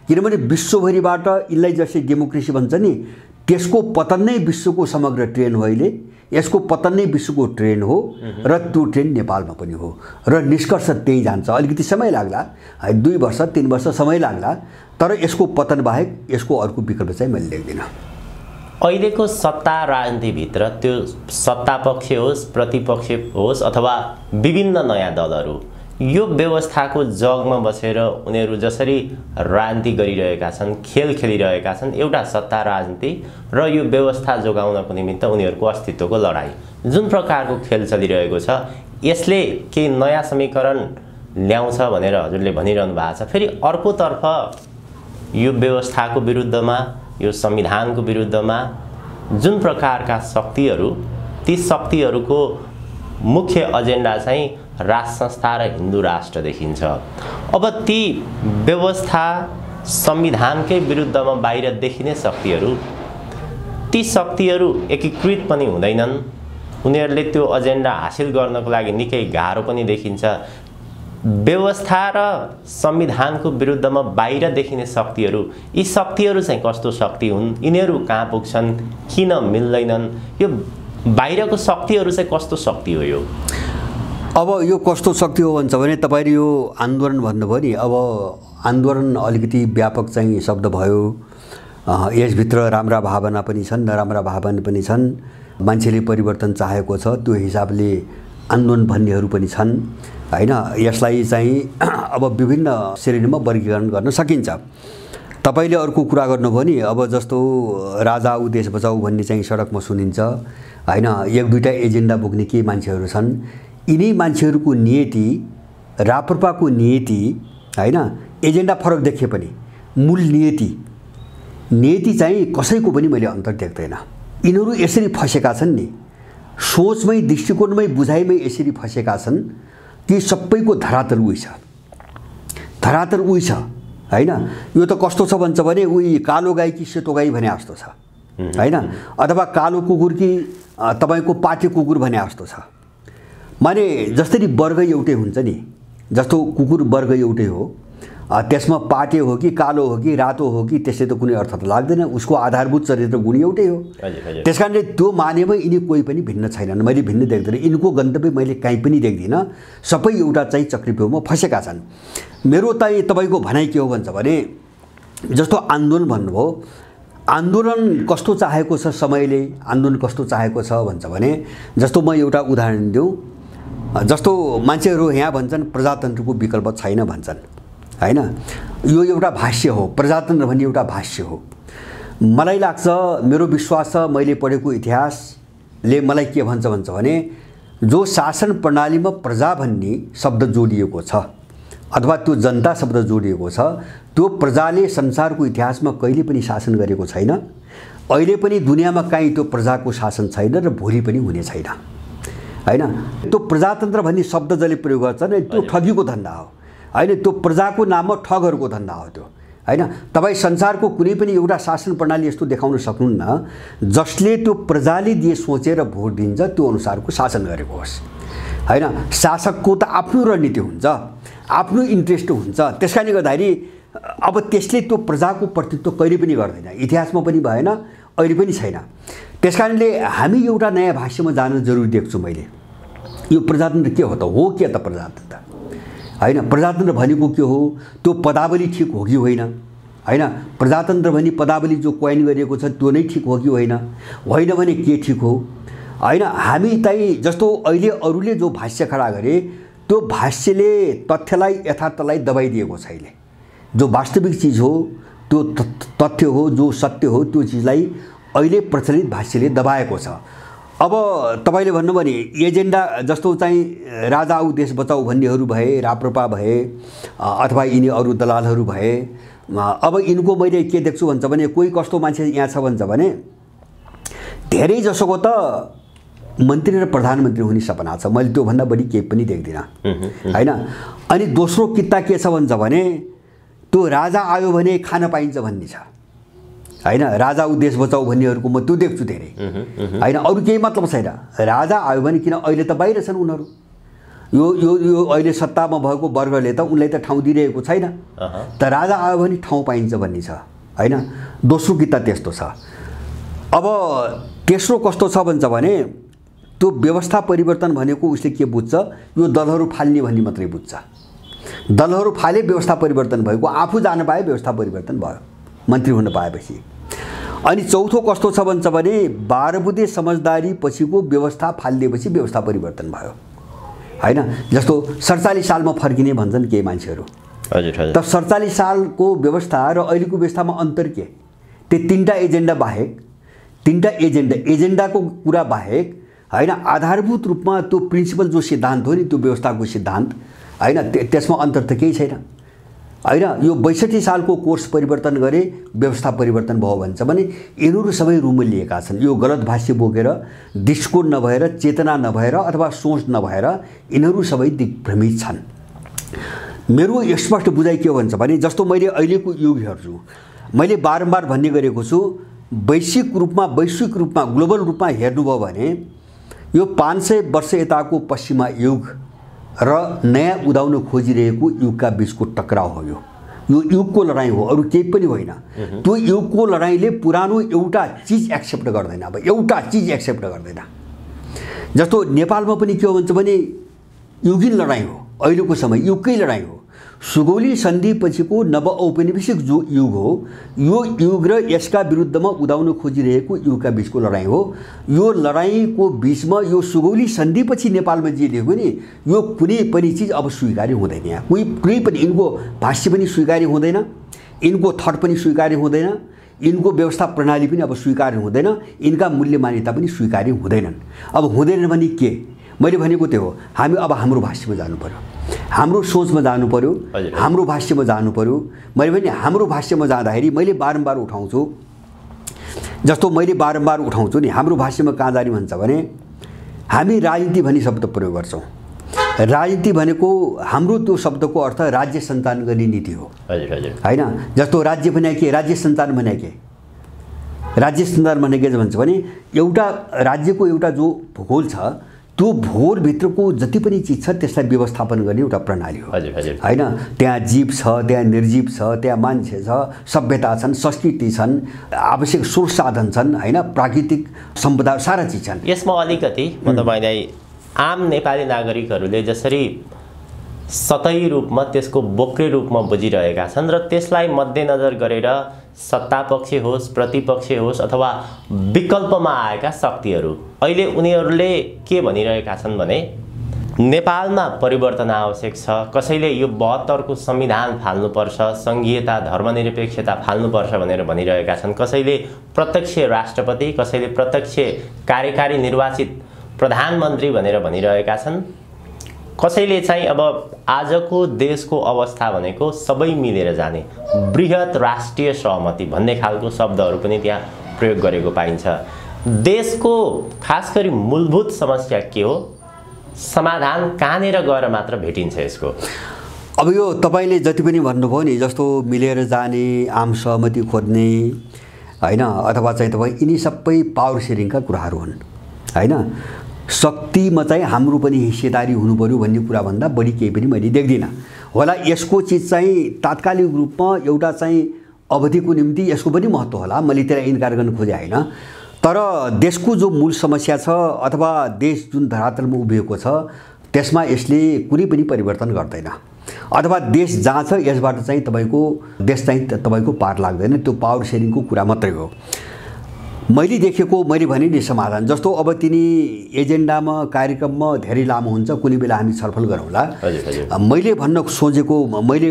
किनभने विश्वभरिबाट यिनलाई जसले डेमोक्रेसी भन्छ नि, त्यसको पतन नै विश्वको समग्र ट्रेन्ड हो। अहिले यसको पतन नै विश्वको ट्रेन्ड हो र त्यो ट्रेन्ड नेपालमा पनि हो र निष्कर्ष त्यही जान्छ। अलिकति समय लाग्ला, 2 वर्ष 3 वर्ष समय लाग्ला, तर यसको पतन बाहेक यसको अर्को विकल्प चाहिँ मैले देख्दिनँ। अहिलेको सत्ता राजनीतिभित्र त्यो सत्तापक्ष होस्, प्रतिपक्ष होस् अथवा विभिन्न नयाँ दलहरू, यो व्यवस्थाको जगमा बसेर उनीहरू जसरी राजनीति गरिरहेका छन्, खेल खेलिरहेका छन्, एउटा सत्ता राजनीति र यो व्यवस्था जोगाउनको निमित्त उनीहरूको अस्तित्वको लडाई जुन प्रकारको खेल चलिरहेको छ, यसले केही नयाँ समीकरण ल्याउँछ भनेर हजुरले भनिरहनु भएको छ। फेरि अर्कोतर्फ यो व्यवस्थाको विरुद्धमा, यो संविधानको विरुद्धमा जुन प्रकारका शक्तिहरू, ती शक्तिहरूको मुख्य एजेन्डा चाहिँ राष्ट्र संस्था र हिन्दू राष्ट्र देखिन्छ। अब ती व्यवस्था संविधानकै विरुद्धमा बाहिर देखिने शक्तिहरू, ती शक्तिहरू एकीकृत पनि हुँदैनन्। उनीहरूले त्यो एजेन्डा हासिल गर्नको लागि निकै गाह्रो पनि देखिन्छ। व्यवस्था र संविधानको विरुद्धमा बाहिर देखिने शक्तिहरू, यी शक्तिहरू चाहिँ कस्तो शक्ति हुन्, यिनीहरू कहाँ पुग्छन्, किन मिल्दैनन्, यो बाहिरको शक्तिहरू चाहिँ कस्तो शक्ति हो यो? अब यो कस्तो शक्ति हो भन्छ भने तपाईँले यो आन्दोलन भन्नुभयो नि। अब आन्दोलन अलिकति व्यापक चाहिँ शब्द भयो। यसभित्र राम्रा भावना पनि छन्, नराम्रा भावना पनि छन्। मान्छेले परिवर्तन चाहेको छ, त्यो हिसाबले आन्दोलन भन्नेहरू पनि छन् हैन। यसलाई चाहिँ अब विभिन्न श्रेणीमा वर्गीकरण गर्न सकिन्छ। तपाईँले अर्को कुरा गर्नुभयो नि, अब जस्तो राजा आऊ देश बचाऊ भन्ने चाहिँ सडकमा सुनिन्छ हैन। एक दुईटा एजेन्डा बोक्ने के मान्छेहरू छन्। यिनी मान्छेहरूको नियति, राप्रपाको नियति हैन, एजेन्डा फरक देखिए पनि मूल नियति चाहिँ कसैको पनि मैले अन्तर देख्दैन। यिनीहरू यसरी फसेका छन् नि, सोचमै, दृष्टिकोणमै, बुझाइमै यसरी फसेका छन् कि सबैको धरातल उही छ हैन। यो त कस्तो छ भन्छ भने उही कालो गाई कि सेतो गाई भने जस्तो छ हैन, अथवा कालो कुकुर कि तपाईँको पाटे कुकुर भने जस्तो छ। माने जसरी वर्ग एउटै हुन्छ नि, जस्तो कुकुर वर्ग एउटै हो, त्यसमा पाटे हो कि कालो हो कि रातो हो कि त्यसले त कुनै अर्थ त लाग्दैन। उसको आधारभूत चरित्र गुण एउटै हो। त्यसकारणले त्यो मानेमा यिनी कोही पनि भिन्न छैनन्। मैले भिन्न देख्दैन। यिनको गन्तव्य मैले कहीँ पनि देख्दिनँ। सबै एउटा चाहिँ चक्रव्यूहमा फसेका छन्। मेरो चाहिँ तपाईँको भनाइ के हो भन्छ भने, जस्तो आन्दोलन भन्नुभयो, आन्दोलन कस्तो चाहेको छ समयले, आन्दोलन कस्तो चाहेको छ भन्छ भने, जस्तो म एउटा उदाहरण दिउँ। जस्तो मान्छेहरू यहाँ भन्छन् प्रजातन्त्रको विकल्प छैन भन्छन् हैन। यो एउटा भाष्य हो, प्रजातन्त्र भन्ने एउटा भाष्य हो। मलाई लाग्छ, मेरो विश्वास छ, मैले पढेको इतिहासले मलाई के भन्छ भने, जो शासन प्रणालीमा प्रजा भन्ने शब्द जोडिएको छ अथवा त्यो जनता शब्द जोडिएको छ, त्यो प्रजाले संसारको इतिहासमा कहिले पनि शासन गरेको छैन। अहिले पनि दुनियाँमा कहीँ त्यो प्रजाको शासन छैन र भोलि पनि हुने छैन हैन। त्यो प्रजातन्त्र भन्ने शब्द जसले प्रयोग गर्छ नि, त्यो ठगीको धन्दा हो हैन। त्यो प्रजाको नाममा ठगहरूको धन्दा हो त्यो हैन। तपाईँ संसारको कुनै पनि एउटा शासन प्रणाली यस्तो देखाउन सक्नुहुन्न जसले त्यो प्रजाले दिए सोचेर भोट दिन्छ त्यो अनुसारको शासन गरेको होस् हैन। शासकको त आफ्नो रणनीति हुन्छ, आफ्नो इन्ट्रेस्ट हुन्छ। त्यसकारणले गर्दाखेरि अब त्यसले त्यो प्रजाको प्रतिनिधित्व कहिले पनि गर्दैन। इतिहासमा पनि भएन, अहिले पनि छैन। त्यसकारणले हामी एउटा नयाँ भाष्यमा जान जरुरी देख्छु मैले। यो प्रजातन्त्र के हो त? हो के त प्रजातन्त्र हैन? प्रजातन्त्र भनेको के हो? त्यो पदावली ठिक हो कि होइन हैन? प्रजातन्त्र भन्ने पदावली जो कोइन गरिएको छ त्यो नै ठिक हो कि होइन? होइन भने के ठिक हो हैन? हामी चाहिँ जस्तो अहिले अरूले जो भाष्य खडा गरे, त्यो भाष्यले तथ्यलाई, यथार्थलाई दबाइदिएको छैन। जो वास्तविक चिज हो, त्यो तथ्य हो, जो सत्य हो, त्यो चिजलाई अहिले प्रचलित भाष्यले दबाएको छ। अब तपाईले भन्नुभयो नि एजेन्डा, जस्तो चाहिँ राजा आऊ देश बचाऊ भन्नेहरू भए, राप्रपा भए अथवा यिनी अरू दलालहरू भए। अब यिनको मैले के देख्छु भन्छ भने, कोही कस्तो मान्छे यहाँ छ भन्छ भने, धेरै जसोको त मन्त्री र प्रधानमन्त्री हुने सपना छ। मैले त्योभन्दा बढी केही पनि देख्दिनँ हैन। अनि दोस्रो कित्ता के छ भन्छ भने, त्यो राजा आयो भने खान पाइन्छ भन्ने छ हैन। राजा आऊ देश बचाऊ भन्नेहरूको म त्यो देख्छु धेरै हैन। अरू केही मतलब छैन। राजा आयो भने, किन अहिले त बाहिर छन् उनीहरू, यो अहिले सत्तामा भएको वर्गले त उनलाई त ठाउँ दिइरहेको छैन। त राजा आयो भने ठाउँ पाइन्छ भन्ने छ हैन। दोस्रो कित्ता त्यस्तो छ। अब तेस्रो कस्तो छ भन्छ भने, त्यो व्यवस्था परिवर्तन भनेको उसले के बुझ्छ, यो दलहरू फाल्ने भन्ने मात्रै बुझ्छ। दलहरू फाले व्यवस्था परिवर्तन भएको, आफू जान पाए व्यवस्था परिवर्तन भयो मन्त्री हुन पाएपछि। अनि चौथो कस्तो छ भन्छ भने, 12 बुँदे समझदारी पछिको व्यवस्था फालिदिएपछि व्यवस्था परिवर्तन भयो हैन। जस्तो 47 सालमा फर्किने भन्छन् केही मान्छेहरू। हजुर हजुर। त 47 सालको व्यवस्था र अहिलेको व्यवस्थामा अन्तर के? त्यो तीनटा एजेन्डा बाहेक, तीनटा एजेन्डाको कुरा बाहेक हैन, आधारभूत रूपमा त्यो प्रिन्सिपल जो सिद्धान्त हो नि, त्यो व्यवस्थाको सिद्धान्त हैन, त्यसमा अन्तर त केही छैन हैन। यो 62 सालको कोर्स परिवर्तन गरे, व्यवस्था परिवर्तन भयो भन्छ भने यिनीहरू सबै रुमलिएका छन्। यो गलत भाष्य बोकेर, दृष्टिकोण नभएर, चेतना नभएर अथवा सोच नभएर यिनीहरू सबै दिग्भ्रमित छन्। मेरो स्पष्ट बुझाइ के हो भन्छ भने, जस्तो मैले अहिलेको युग हेर्छु, मैले बारम्बार भन्ने गरेको छु, वैश्विक रूपमा ग्लोबल रूपमा हेर्नुभयो भने यो 500 वर्ष यताको पश्चिमा युग र नयाँ उदाउन खोजिरहेको युगका बीचको टक्राव हो। यो युगको लडाइँ हो, अरू केही पनि होइन। त्यो युगको लडाइँले पुरानो एउटा चिज एक्सेप्ट गर्दैन। अब एउटा चिज एक्सेप्ट गर्दैन। जस्तो नेपालमा पनि के हो भन्छ भने युगिन लडाइँ हो, अहिलेको समय युगकै लडाइँ हो। सुगौली सन्धि पछिको नव औपनिवेशिक जो युग हो, यो युग र यसका विरुद्धमा उदाउन खोजिरहेको युगका बीचको लडाइँ हो। यो लडाइँको बीचमा यो सुगौली सन्धिपछि नेपालमा जे लेख्यो नि, यो कुनै पनि चिज अब स्वीकार्य हुँदैन। यहाँ कुनै पनि यिनको भाष्य पनि स्वीकार्य हुँदैन, यिनको थट पनि स्वीकार्य हुँदैन, यिनको व्यवस्था प्रणाली पनि अब स्वीकार्य हुँदैन, यिनका मूल्य मान्यता पनि स्वीकार्य हुँदैनन्। अब हुँदैन भने के? मैले भनेको त्यो हो, हामी अब हाम्रो भाष्यमा जानु पर्यो, हाम्रो सोचमा जानु पर्यो, हाम्रो भाष्यमा जानु पर्यो। मैले भने हाम्रो भाष्यमा जाँदाखेरि मैले बारम्बार उठाउँछु, जस्तो मैले बारम्बार उठाउँछु नि, हाम्रो भाष्यमा कहाँ जाने भन्छ भने हामी राजनीति भन्ने शब्द प्रयोग गर्छौँ। राजनीति भनेको हाम्रो त्यो शब्दको अर्थ राज्य सञ्चालन गर्ने नीति हो हैन। जस्तो राज्य भने के, राज्य सञ्चालन भने के, राज्य सञ्चालन भने के भन्छ भने एउटा राज्यको एउटा जो भूगोल छ, त्यो भूगोलभित्रको जति पनि चिज छ त्यसलाई व्यवस्थापन गर्ने एउटा प्रणाली हो हैन। त्यहाँ जीव छ, त्यहाँ निर्जीव छ, त्यहाँ मान्छे छ, सभ्यता छन्, संस्कृति छन्, आवश्यक स्रोत साधन छन् हैन, प्राकृतिक सम्पदा, सारा चिज छन्। यसमा अलिकति म तपाईलाई आम नेपाली नागरिकहरूले जसरी सतही रूपमा त्यसको बोक्रे रूपमा बुझिरहेका छन् र त्यसलाई मध्यनजर गरेर सत्तापक्ष होस्, प्रतिपक्ष होस् अथवा विकल्पमा आएका शक्तिहरू अहिले उनीहरूले के भनिरहेका छन् भने नेपालमा परिवर्तन आवश्यक छ, कसैले यो 72 को संविधान फाल्नुपर्छ, संघीयता धर्मनिरपेक्षता फाल्नुपर्छ भनेर भनिरहेका छन्। कसैले प्रत्यक्ष राष्ट्रपति, कसैले प्रत्यक्ष कार्यकारी निर्वाचित प्रधानमन्त्री भनेर भनिरहेका छन्। कसैले चाहिँ अब आजको देशको अवस्था भनेको सबै मिलेर जाने बृहत राष्ट्रिय सहमति भन्ने खालको शब्दहरू पनि त्यहाँ प्रयोग गरेको पाइन्छ। देशको खास गरी मूलभूत समस्या के हो, समाधान कहाँनिर गएर मात्र भेटिन्छ यसको? अब यो तपाईले जति पनि भन्नुभयो नि, जस्तो मिलेर जाने, आम सहमति खोज्ने हैन, अथवा चाहिँ तपाईँ यिनी सबै पावर सेयरिङका कुराहरू हुन् हैन। शक्तिमा चाहिँ हाम्रो पनि हिस्सेदारी हुनु पर्यो भन्ने कुरा भन्दा बढी केही पनि मैले देख्दिनँ। होला यसको चिज चाहिँ तात्कालिक रूपमा एउटा चाहिँ अवधिको निम्ति यसको पनि महत्त्व होला, मैले त्यसलाई इन्कार गर्न खोजे होइन। तर देशको जो मूल समस्या छ अथवा देश जुन धरातलमा उभिएको छ त्यसमा यसले कुनै पनि परिवर्तन गर्दैन, अथवा देश जहाँ छ यसबाट चाहिँ तपाईको देश चाहिँ तपाईको पार लाग्दैन। त्यो पावर सेयरिङको कुरा मात्रै हो। मैले देखेको, मैले भने नि समाधान, जस्तो अब तिनी एजेन्डामा कार्यक्रममा धेरै लामो हुन्छ, कुनै बेला हामी छलफल गरौँला। मैले भन्न सोचेको, मैले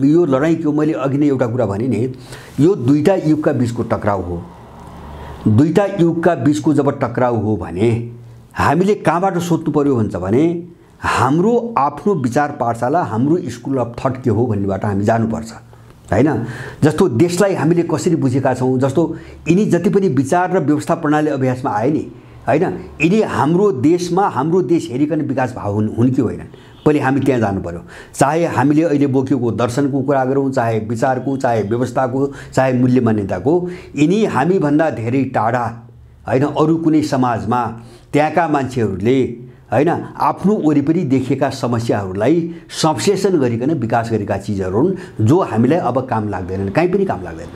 यो लडाइँ के हो, मैले अघि नै एउटा कुरा भने नि, यो दुईटा युगका बीचको टक्राउ हो। दुईटा युगका बीचको जब टक्राउ हो भने हामीले कहाँबाट सोध्नु पर्यो भन्छ भने हाम्रो आफ्नो विचार पाठशाला, हाम्रो स्कुल अफ थट के हो भन्नेबाट हामी जानुपर्छ हैन। जस्तो देशलाई हामीले कसरी बुझेका छौँ, जस्तो यिनी जति पनि विचार र व्यवस्था प्रणाली अभ्यासमा आए नि हैन, यिनी हाम्रो देशमा हाम्रो देश हेरिकन विकास भाव हुन् कि होइनन्, पहिले हामी त्यहाँ जानु पर्यो। चाहे हामीले अहिले बोकेको दर्शनको कुरा गरौँ, चाहे विचारको, चाहे व्यवस्थाको, चाहे मूल्य मान्यताको, यिनी हामीभन्दा धेरै टाढा हैन अरू कुनै समाजमा त्यहाँका मान्छेहरूले हैन आफ्नो वरिपरि देखेका समस्याहरूलाई संश्लेषण गरिकन विकास गरेका चिजहरू हुन् जो हामीलाई अब काम लाग्दैनन्, कहीँ पनि काम लाग्दैन।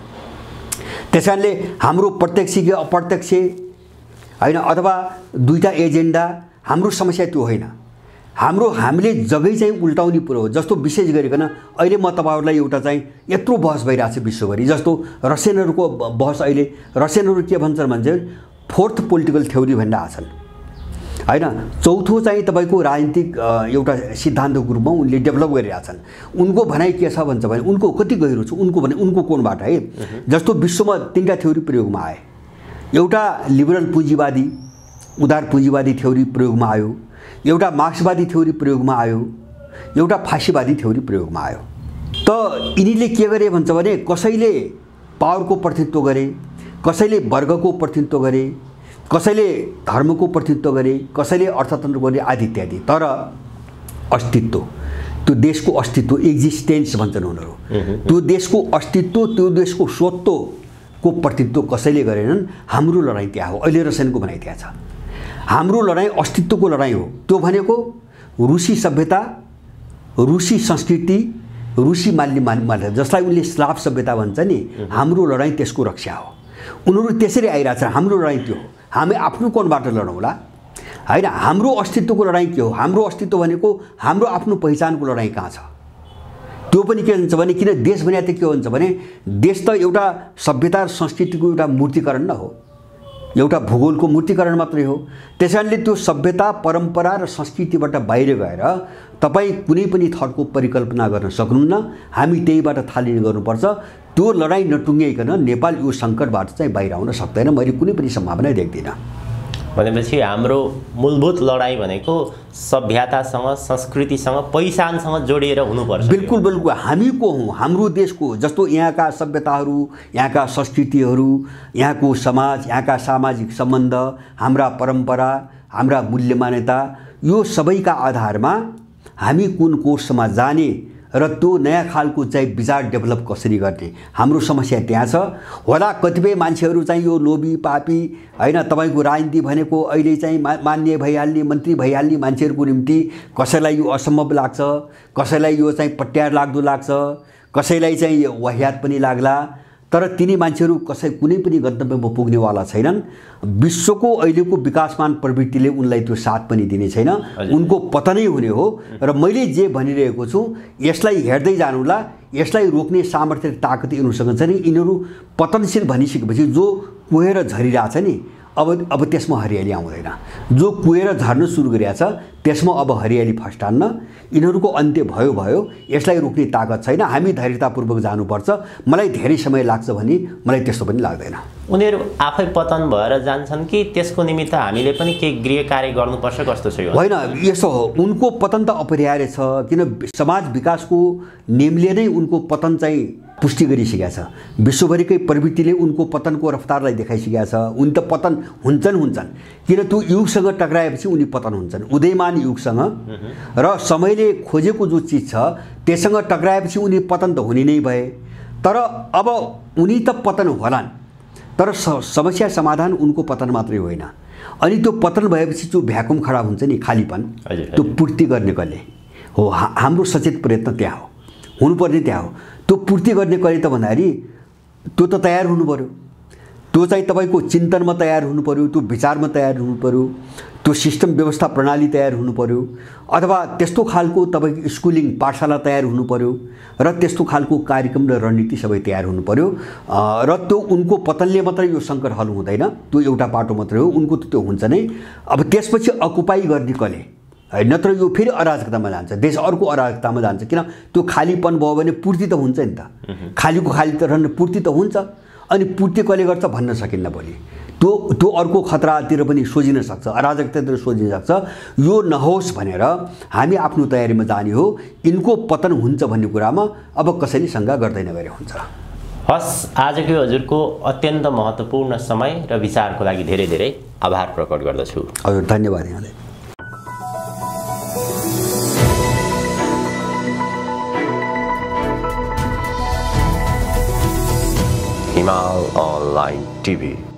त्यसकारणले हाम्रो प्रत्यक्ष कि अप्रत्यक्ष हैन अथवा दुईटा एजेन्डा, हाम्रो समस्या त्यो होइन। हामीले जग्गै चाहिँ उल्टाउने कुरो हो। जस्तो विशेष गरिकन अहिले म तपाईहरुलाई एउटा चाहिँ यत्रो बहस भइरहेछ विश्वभरि, जस्तो रसियनहरुको बहस, अहिले रसियनहरु के भन्छन् भने फोर्थ पोलिटिकल थ्योरी भन्ने आछन्। हैन। चौथो चाहिँ तपाईको राजनीतिक एउटा सिद्धान्तको रूपमा उनले डेभलप गरिरहेका छन्। उनको भनाइ के छ भन्छ भने उनको कति गहिरो छ उनको भने उनको कोणबाट है। जस्तो विश्वमा 3टा थ्योरी प्रयोगमा आए। एउटा लिबरल पुँजीवादी उदार पुँजीवादी थ्योरी प्रयोगमा आयो, एउटा मार्क्सवादी थ्योरी प्रयोगमा आयो, एउटा फासीवादी थ्योरी प्रयोगमा आयो। त यिनीले के गरे भन्छ भने कसैले पावरको प्रतिनिधित्व गरे, कसैले वर्गको प्रतिनिधित्व गरे, कसैले धर्मको प्रतिनिधित्व गरे, कसैले अर्थतन्त्र गरे आदि इत्यादि। तर अस्तित्व, त्यो देशको अस्तित्व एक्जिस्टेन्स भन्छन् उनीहरू, त्यो देशको अस्तित्व त्यो देशको स्वत्वको प्रतिनिधित्व कसैले गरेनन्। हाम्रो लडाइँ त्यहाँ हो। अहिले रसायनको भनाइ त्यहाँ छ। हाम्रो लडाइँ अस्तित्वको लडाइँ हो। त्यो भनेको रुसी सभ्यता, रुसी संस्कृति, रुसी मान्यता जसलाई उनले स्लाव सभ्यता भन्छ नि, हाम्रो लडाइँ त्यसको रक्षा हो। उनीहरू त्यसरी आइरहेछन्। हाम्रो लडाइँ त्यो हो। हामी आफ्नो कोणबाट लडौँला हैन। हाम्रो अस्तित्वको लडाइँ के हो? हाम्रो अस्तित्व भनेको हाम्रो आफ्नो पहिचानको लडाइँ कहाँ छ? त्यो पनि के हुन्छ भने किन देश भने त के हुन्छ भने देश त एउटा सभ्यता र संस्कृतिको एउटा मूर्तिकरण न हो, एउटा भूगोलको मूर्तिकरण मात्रै हो। त्यसैले त्यो सभ्यता परम्परा र संस्कृतिबाट बाहिर गएर तपाईँ कुनै पनि थरको परिकल्पना गर्न सक्नुहुन्न। हामी त्यहीबाट थालिने गर्नुपर्छ। त्यो लडाइँ नटुङ्ग्याइकन नेपाल यो सङ्कटबाट चाहिँ बाहिर आउन सक्दैन। मैले कुनै पनि सम्भावना देख्दिनँ। भनेपछि हाम्रो मूलभूत लडाइँ भनेको सभ्यतासँग, संस्कृतिसँग, पहिचानसँग जोडिएर हुनुपर्छ। बिल्कुल बिल्कुल। हामी को हौँ? हाम्रो देशको जस्तो यहाँका सभ्यताहरू, यहाँका संस्कृतिहरू, यहाँको समाज, यहाँका सामाजिक सम्बन्ध, हाम्रा परम्परा, हाम्रा मूल्य मान्यता, यो सबैका आधारमा हामी कुन कोर्समा जाने र त्यो नयाँ खालको चाहिँ विचार डेभलप कसरी गर्ने, हाम्रो समस्या त्यहाँ छ होला। कतिपय मान्छेहरू चाहिँ यो लोभी पापी हैन, तपाईँको राजनीति भनेको अहिले चाहिँ मान्य भइहाल्ने, मन्त्री भइहाल्ने मान्छेहरूको निम्ति कसैलाई यो असम्भव लाग्छ, कसैलाई यो चाहिँ पट्यार लाग्दो लाग्छ, कसैलाई चाहिँ वाहियात पनि लाग्ला। तर तिनी मान्छेहरू कुनै पनि गन्तव्यमा पुग्नेवाला छैनन्। विश्वको अहिलेको विकासमान प्रवृत्तिले उनलाई त्यो साथ पनि दिने छैन। उनको पतनै हुने हो। र मैले जे भनिरहेको छु यसलाई हेर्दै जानुला। यसलाई रोक्ने सामर्थ्य ताकत यिनीहरूसँग छ नि। यिनीहरू पतनशील भनिसकेपछि जो कुहेर झरिरहेछ नि, अब त्यसमा हरियाली आउँदैन। जो कुहेर झर्न सुरु गरिरहेछ त्यसमा अब हरियाली फस्टान्न। यिनीहरूको अन्त्य भयो। यसलाई रोक्ने ताकत छैन। हामी धैर्यतापूर्वक जानुपर्छ। मलाई धेरै समय लाग्छ भने मलाई त्यस्तो पनि लाग्दैन। उनीहरू आफै पतन भएर जान्छन् कि त्यसको निमित्त हामीले पनि केही गृह कार्य गर्नुपर्छ कस्तो छ? होइन, यसो हो। उनको पतन त अपरिहार्य छ। किन समाज विकासको नियमले नै उनको पतन चाहिँ पुष्टि गरिसकेका छ। विश्वभरिकै प्रवृत्तिले उनको पतनको रफ्तारलाई देखाइसकेका छ। उनी त पतन हुन्छन्। किन त्यो युगसँग टक्राएपछि उनी पतन हुन्छन्। उदयमान युगसँग र समयले खोजेको जो चिज छ त्यससँग टक्राएपछि उनी पतन त हुने नै भए। तर अब उनी त पतन होलान्, तर समस्या समाधान उनको पतन मात्रै होइन। अनि त्यो पतन भएपछि जो भ्याकुम खडा हुन्छ नि, खालीपन, त्यो पूर्ति गर्ने कसले हो? हाम्रो सचेत प्रयत्न त्यहाँ हो, हुनुपर्ने त्यहाँ हो। त्यो पूर्ति गर्ने कसले त भन्दाखेरि त्यो त तयार हुनु पर्यो। त्यो चाहिँ तपाईँको चिन्तनमा तयार हुनु पर्यो, त्यो विचारमा तयार हुनु पर्यो, त्यो सिस्टम व्यवस्था प्रणाली तयार हुनु पर्यो, अथवा त्यस्तो खालको तपाईँको स्कुलिङ पाठशाला तयार हुनु पर्यो, र त्यस्तो खालको कार्यक्रम र रणनीति सबै तयार हुनु पर्यो। र त्यो उनको पतनले मात्रै यो सङ्कट हल हुँदैन। त्यो एउटा बाटो मात्रै हो। उनको त त्यो हुन्छ नै। अब त्यसपछि अकुपाई गर्ने कसले? नत्र यो फेरि अराजकतामा जान्छ, देश अर्को अराजकतामा जान्छ। किन त्यो खालीपन भयो भने पूर्ति त हुन्छ नि त। खालीको खाली त रहने पूर्ति त हुन्छ। अनि पूर्ति कसले गर्छ भन्न सकिन्न। भोलि त्यो अर्को खतरातिर पनि सोझिन सक्छ, अराजकतातिर सोझिन सक्छ। यो नहोस् भनेर हामी आफ्नो तयारीमा जाने हो। यिनको पतन हुन्छ भन्ने कुरामा अब कसैले शङ्का गर्दैन गरे हुन्छ। हस्, आजको हजुरको अत्यन्त महत्त्वपूर्ण समय र विचारको लागि धेरै धेरै आभार प्रकट गर्दछु। हजुर, धन्यवाद यहाँलाई। Himal Online TV।